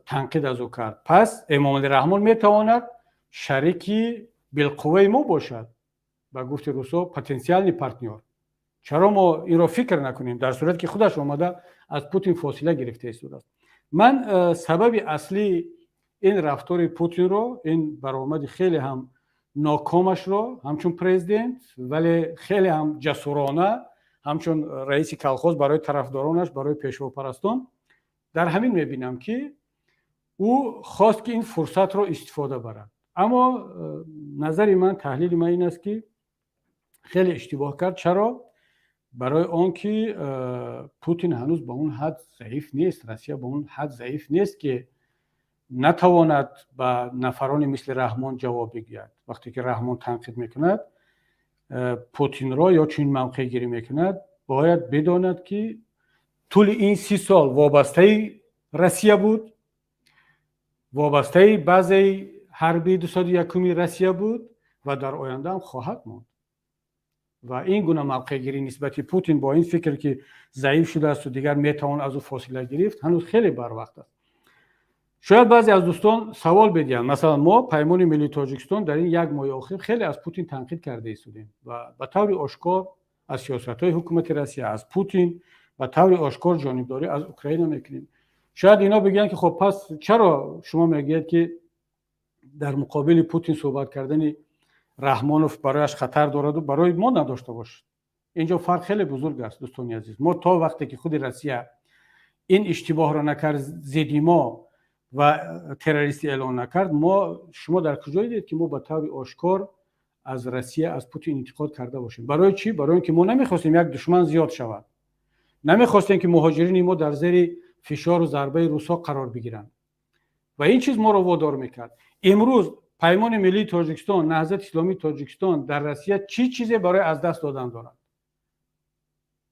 A: تنقید از او کرد. پس امامعلی رحمان میتواند شریکی بالقوه ما باشد، با گفت روسو پتانسیل پارتنر. چرا ما این رو فکر نکنیم در صورتی که خودش اومده از پوتین فاصله گرفته است؟ من سبب اصلی این رفتار پوتین رو، این برآمد خیلی هم ناکامش رو همچون پرزیدنت ولی خیلی هم جسورانه همچون رئیس کلخوز برای طرفدارانش، برای پیشواپرستان، در همین میبینم که او خواست که این فرصت رو استفاده برد. اما نظر من، تحلیل من این است که خیلی اشتباه کرد. چرا؟ برای آنکه پوتین هنوز به اون حد ضعیف نیست، روسیه به اون حد ضعیف نیست که نتواند به نفرانی مثل رحمان جواب بگوید. وقتی که رحمان تنقید میکند پوتین را یا چون موقع گیری میکند، باید بداند که طول این 30 سال وابسته روسیه بود، وابسته بعضی حربی 201 روسیه بود و در آینده هم خواهد ماند. و این گونه موقع گیری نسبت پوتین با این فکر که ضعیف شده است و دیگر میتوان از او فاصله گرفت هنوز خیلی بر وقت است. شاید بعضی از دوستان سوال بدهند، مثلا ما پیمان ملی تاجیکستان در این یک ماه اخیر خیلی از پوتین تنقید کرده ایستادیم و به طور آشکار از سیاست‌های حکومت روسیه، از پوتین و طور آشکار جانبداری از اوکراین میکنیم. شاید اینا بگن که خب پس چرا شما میگید که در مقابل پوتین صحبت کردن رحمانوف برایش خطر دارد و برای ما نداشته باشد؟ اینجا فرق خیلی بزرگ است دوستان عزیز. ما تا وقتی که خود روسیه این اشتباه را نکرد، ضد ما و تروریستی اعلان نکرد، شما در کجایی دید که ما به طور آشکار از روسیه، از پوتین انتقاد کرده باشیم؟ برای چی؟ برای اینکه ما نمیخواستیم یک دشمن زیاد شود، نمیخواستیم که مهاجرین ما در زیر فشار و ضربه روسا قرار بگیرند و این چیز ما رو وادار میکرد. امروز پیمان ملی تاجیکستان، نهضت اسلامی تاجیکستان در روسیه چی چیزی برای از دست دادن دارند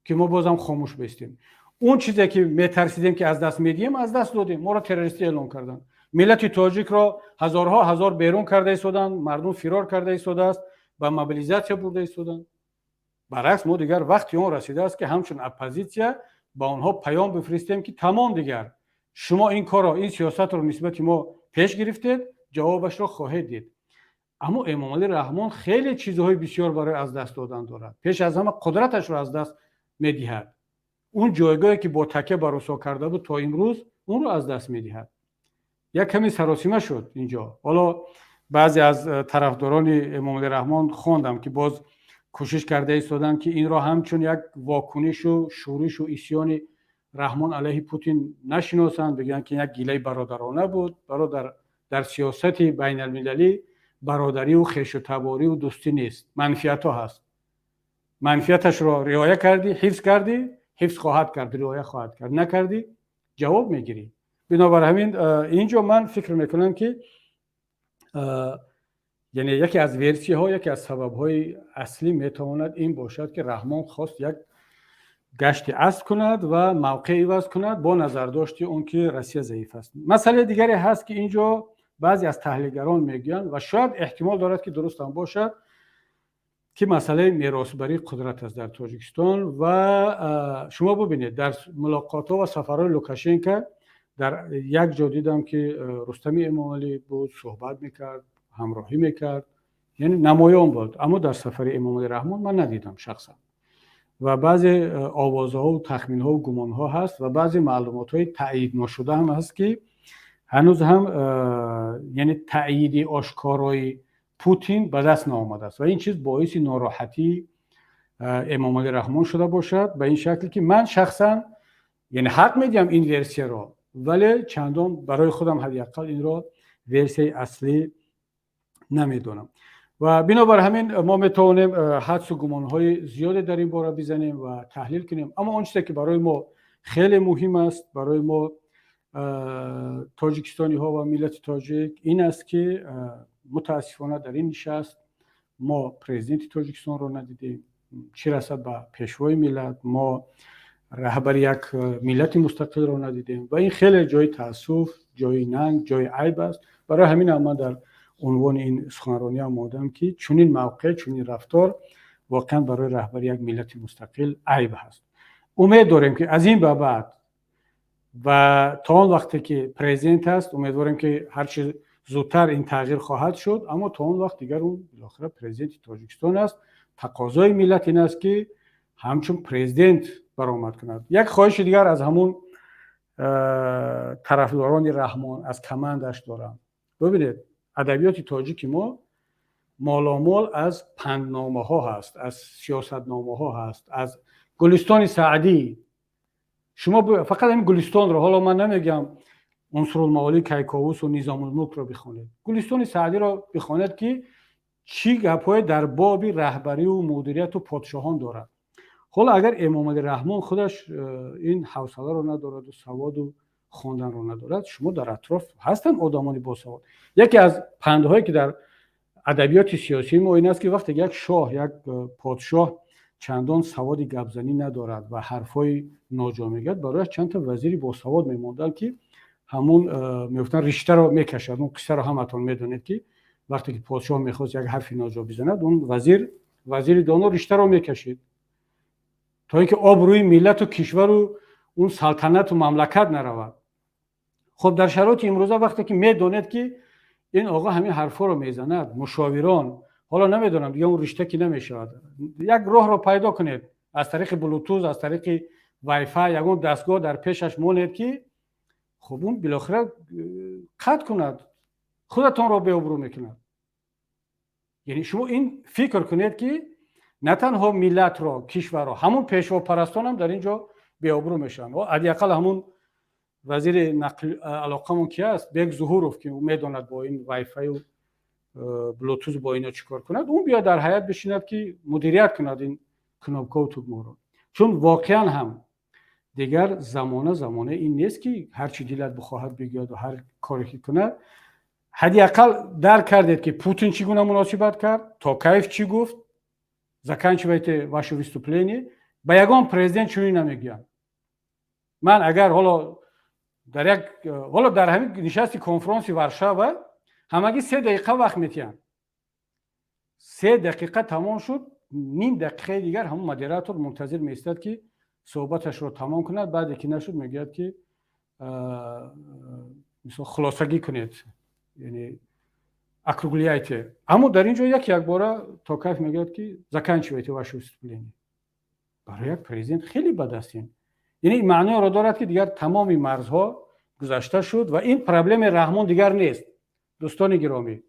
A: که ما بازم خاموش بستیم؟ اون چیزی که میترسیدیم که از دست میدیم از دست دادیم. ما را تروریستی اعلام کردن، ملت تاجیک را هزارها هزار بیرون کرده ایستادن، مردم فرار کرده ایستاده است، با موبیلیزاسیون برده ایستادن. برعکس ما دیگر وقتی اون رسیده است که همچون اپوزیسیون با اونها پیام بفرستیم که تمام دیگر شما این کارا، این سیاست رو نسبت ما پیش گرفتید، جوابش رو خواهید دید. اما امامعلی رحمان خیلی چیزهای بسیار برای از دست دادن دارد. پیش از همه قدرتش رو از دست میدهد. اون جایگاهی که با تکیه بر روسا کرده بود تا امروز اون رو از دست میدهد. یک کمی سراسیمه شد اینجا. حالا بعضی از طرفداران امامعلی رحمان خواندم که باز کوشش کرده ایستادن که این را همچون یک واکنش و شورش و اسیان رحمان علیه پوتین نشناسند، بگن که یک گیله برادرانه بود. برادر در سیاست بین المللی برادری و خویش و تباری و دوستی نیست، منفیت ها هست. منفیتش را رعایت کردی، حفظ کردی، حفظ خواهد کرد، رعایت خواهد کرد. نکردی جواب میگیری. بنابر همین اینجا من فکر میکنم که یعنی یکی از ورسی ها، یکی از سبب های اصلی میتواند این باشد که رحمان خواست یک گشت اسب کند و موقع عوض کند با نظرداشت اون که روسیه ضعیف است. مسئله دیگری هست که اینجا بعضی از تحلیلگران میگن و شاید احتمال دارد که درست هم باشد که مسئله میراثبری قدرت است در تاجیکستان. و شما ببینید در ملاقات ها و سفرهای لوکاشنکو در یک جا دیدم که رستم امامعلی بود، صحبت میکرد، همراهی میکرد، یعنی نمایان بود. اما در سفر امامعلی رحمان من ندیدم شخصا. و بعضی آوازها و تخمینها و گمانها هست و بعضی معلومات های تایید نشده هم هست که هنوز هم یعنی تایید آشکارای پوتین به دست نآمده است و این چیز باعث ناراحتی امامعلی رحمان شده باشد به این شکل که من شخصا یعنی حق میدیم این ورسیه را، ولی چندان برای خودم حداقل این را ورسیه اصلی نمیدونم. و بنابر همین ما میتونیم حدس و گمانهای زیادی در این باره بزنیم و تحلیل کنیم. اما اون چیزی که برای ما خیلی مهم است، برای ما تاجیکستانی ها و ملت تاجیک، این است که متاسفانه در این نشست ما پرزیدنت تاجیکستان رو ندیدیم، چه رسد به پیشوای ملت، ما رهبر یک ملت مستقل رو ندیدیم و این خیلی جای تاسف، جای ننگ، جای عیب است. برای همین من در عنوان این سخنرانی آمدم که چنین موقع، چنین رفتار واقعا برای رهبر یک ملت مستقل عیب هست. امید داریم که از این به بعد و تا اون وقتی که پرزیدنت هست امیدواریم که هر چیز زودتر این تغییر خواهد شد. اما تا اون وقت دیگر اون بالاخره پرزیدنت تاجیکستان است. تقاضای ملت این است که همچون پرزیدنت برآمد کند. یک خواهش دیگر از همون طرفداران رحمان از کمندش دارم. ببینید ادبیات تاجیک ما مالامال از پندنامه ها هست، از سیاستنامه ها هست، از گلستان سعدی. شما فقط این گلستان رو، حالا من نمیگم عنصرالمعالی کیکاووس و نظام الملک رو بخونید، گلستان سعدی رو بخونید که چی گپ‌های در باب رهبری و مدیریت و پادشاهان دارد. حالا اگر امامعلی رحمان خودش این حوصله رو ندارد و سواد و خواندن رو ندارد، شما در اطراف هستن آدمانی با سواد. یکی از پندهایی که در ادبیات سیاسی ما این است که وقتی یک شاه، یک پادشاه چندان سواد گپزنی ندارد و حرفای ناجا میگد، برایش چند تا وزیری با سواد میموندن که همون میگفتن رشته رو میکشد. اون قصه رو همتون میدونید که وقتی که پادشاه میخواست یک حرفی ناجا بزند، اون وزیر دانا رشته رو میکشید تا اینکه آب روی ملت و کشور و اون سلطنت و مملکت نرود. خب در شرایط امروزه وقتی که میدونید که این آقا همین حرفا رو میزند، مشاوران، حالا نمیدونم دیگه اون رشته که نمیشود، یک راه رو پیدا کنید از طریق بلوتوث، از طریق وای فای، یگون دستگاه در پیشش مونید که خب اون بالاخره قطع کند، خودتون رو به ابرو میکند. یعنی شما این فکر کنید که نه تنها ملت را، کشور را، همون پیشوا پرستان هم در اینجا به ابرو میشن. و حداقل همون وزیر نقل علاقمون کی است، بیگ ظهوروف، که میدوند با این وای فای و بلوتوث با اینا چیکار کند، اون بیا در حیات بشیند که مدیریت کند این کنابکا و توگما رو. چون واقعا هم دیگر زمانه این نیست که هر چی دلت بخواهد بگید و هر کاری که کند. حداقل درک کردید که پوتین چگونه مناسبت کرد، توکایف چی گفت، заканчивайте ваше выступление. با یگان پرزیدنت چونی نمیگن. من اگر حالا در همین نشست کنفرانس ورشاو همگی 3 دقیقه وقت میتین، 3 دقیقه تمام شد، نیم دقیقه دیگر همون مدیراتور منتظر میستد که صحبتش رو تمام کند. بعد که نشد میگه که مثلا خلاصگی کنید، یعنی округляйте. اما در اینجا یک بار توکایف میگه که заканчивайте ваше выступление. برای یک پرزیدنت خیلی بد است. یعنی معنی را دارد که دیگر تمام مرزها گذشته شد و این پرابلم رحمان دیگر نیست. دوستان گرامی،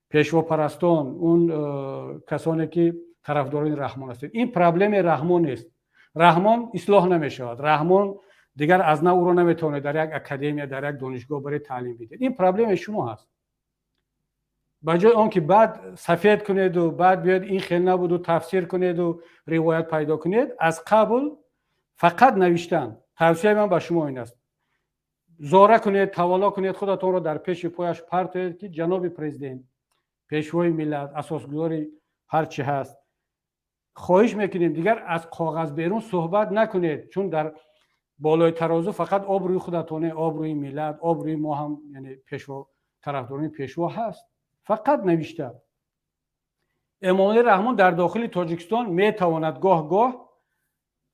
A: پیشوا پرستان، اون کسانی که طرفداران رحمان هستند، این پرابلم رحمان نیست. رحمان اصلاح نمیشود. رحمان دیگر از نو او را نمیتونه در یک اکادمی، در یک دانشگاه برای تعلیم بده. این پرابلم شما هست. بجای آن که بعد سفید کنید و بعد بیاید این خیلی نبود و تفسیر کنید و روایت پیدا کنید، از قبل فقط نوشتن. توصیه من به شما این است: زاره کنید، توالا کنید، خودتون را در پیش پایش پرتید که جناب پرزیدنت، پیشوای ملت، اساسگذار هر چی هست، خواهش میکنیم دیگر از کاغذ بیرون صحبت نکنید، چون در بالای ترازو فقط آب روی خودتونه، آب روی ملت، آب روی ما هم، یعنی پیشوا، طرفداران پیشوا هست. فقط نوشته. امامعلی رحمان در داخل تاجیکستان میتواند گاه گاه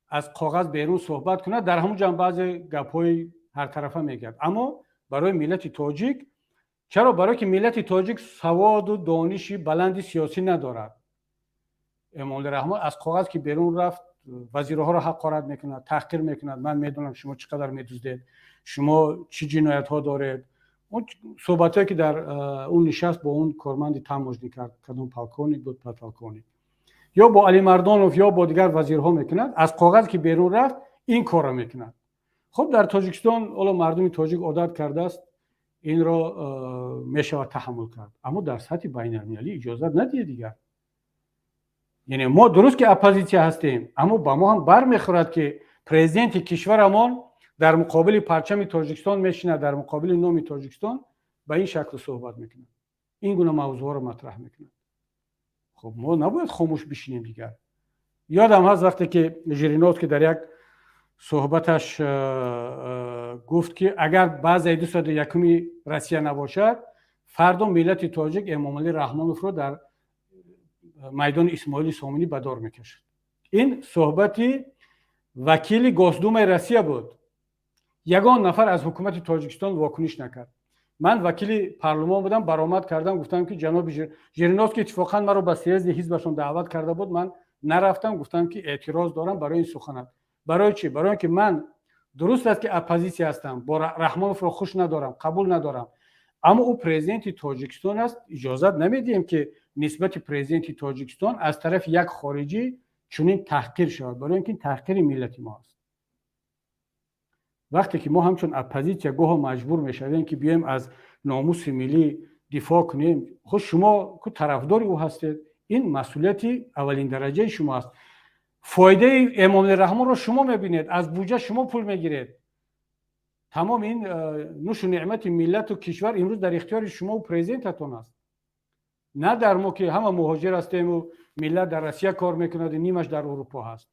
A: از کاغذ بیرون صحبت کند، در همون جنب بعض گپ‌های هر طرفه میگه، اما برای ملت تاجیک، چرا؟ برای که ملت تاجیک سواد و دانشی بلندی سیاسی ندارد. امامعلی رحمان از کاغذ که بیرون رفت وزیرها را حقارت میکند، تحقیر میکند. من میدونم شما چقدر میدزدید، شما چی جنایت ها دارید. اون صحبتایی که در اون نشست با اون کارمند تماشی کرد، کدوم پاکونی بود، پاکونی، یا با علی مردانوف یا با دیگر وزیرها میکند، از کاغذ که بیرون رفت این کار را میکند. خب در تاجیکستان اول مردم تاجیک عادت کرده است، این را میشود تحمل کرد، اما در سطح بین المللی اجازه ندید دیگر. یعنی ما درست که اپوزیسیا هستیم، اما با ما هم برمیخورد که پرزیدنت کشورمان در مقابل پرچم تاجیکستان میشینه، در مقابل نام تاجیکستان به این شکل صحبت میکنه، این گونه موضوع رو مطرح میکنه. خب ما نباید خاموش بشینیم دیگر. یادم هست وقتی که ژیرینوف که در یک صحبتش گفت که اگر بعد 201 روسیه نباشد، فردا ملت تاجیک امامعلی رحمانوف رو در میدان اسماعیل سامانی به دار میکشد. این صحبتی وکیل گازدوم روسیه بود. یگان نفر از حکومت تاجیکستان واکنش نکرد. من وکیل پارلمان بودم، برآمد کردم، گفتم که جناب ژیرینوف که اتفاقا مرا به سیاست حزبشون دعوت کرده بود، من نرفتم، گفتم که اعتراض دارم برای این سخنات. برای چی؟ برای اینکه من درست است که اپوزیسیا هستم، با رحمانوف رو خوش ندارم، قبول ندارم، اما او پرزیدنت تاجیکستان است. اجازه نمیدیم که نسبت پرزیدنت تاجیکستان از طرف یک خارجی چنین تحقیر شود، برای اینکه این تحقیر ملت ما است. وقتی که ما همچون اپوزیسیا گاه مجبور میشویم که بیایم از ناموس ملی دفاع کنیم، خود شما که طرفدار او هستید، این مسئولیت اولین درجه شما است. فایده امامعلی رحمان رو شما میبینید، از بودجه شما پول میگیرید. تمام این نوش و نعمت ملت و کشور امروز در اختیار شما و پرزیدنتتون است، نه در ما که همه مهاجر هستیم و ملت در روسیه کار میکند و نیمش در اروپا هست.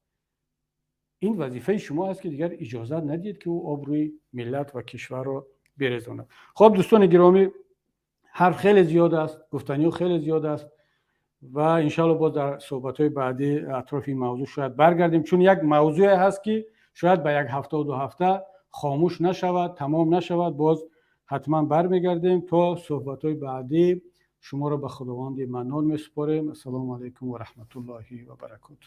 A: این وظیفه شما است که دیگر اجازه ندید که او آبروی ملت و کشور رو بریزاند. خب دوستان گرامی، حرف خیلی زیاد است، گفتنی خیلی زیاد است و انشالله باز در صحبت‌های بعدی اطراف این موضوع شاید برگردیم، چون یک موضوع هست که شاید به یک هفته و 2 هفته خاموش نشود، تمام نشود، باز حتما برمیگردیم. تا صحبت‌های بعدی شما را به خداوند منان میسپاریم. السلام علیکم و رحمت الله و برکاته.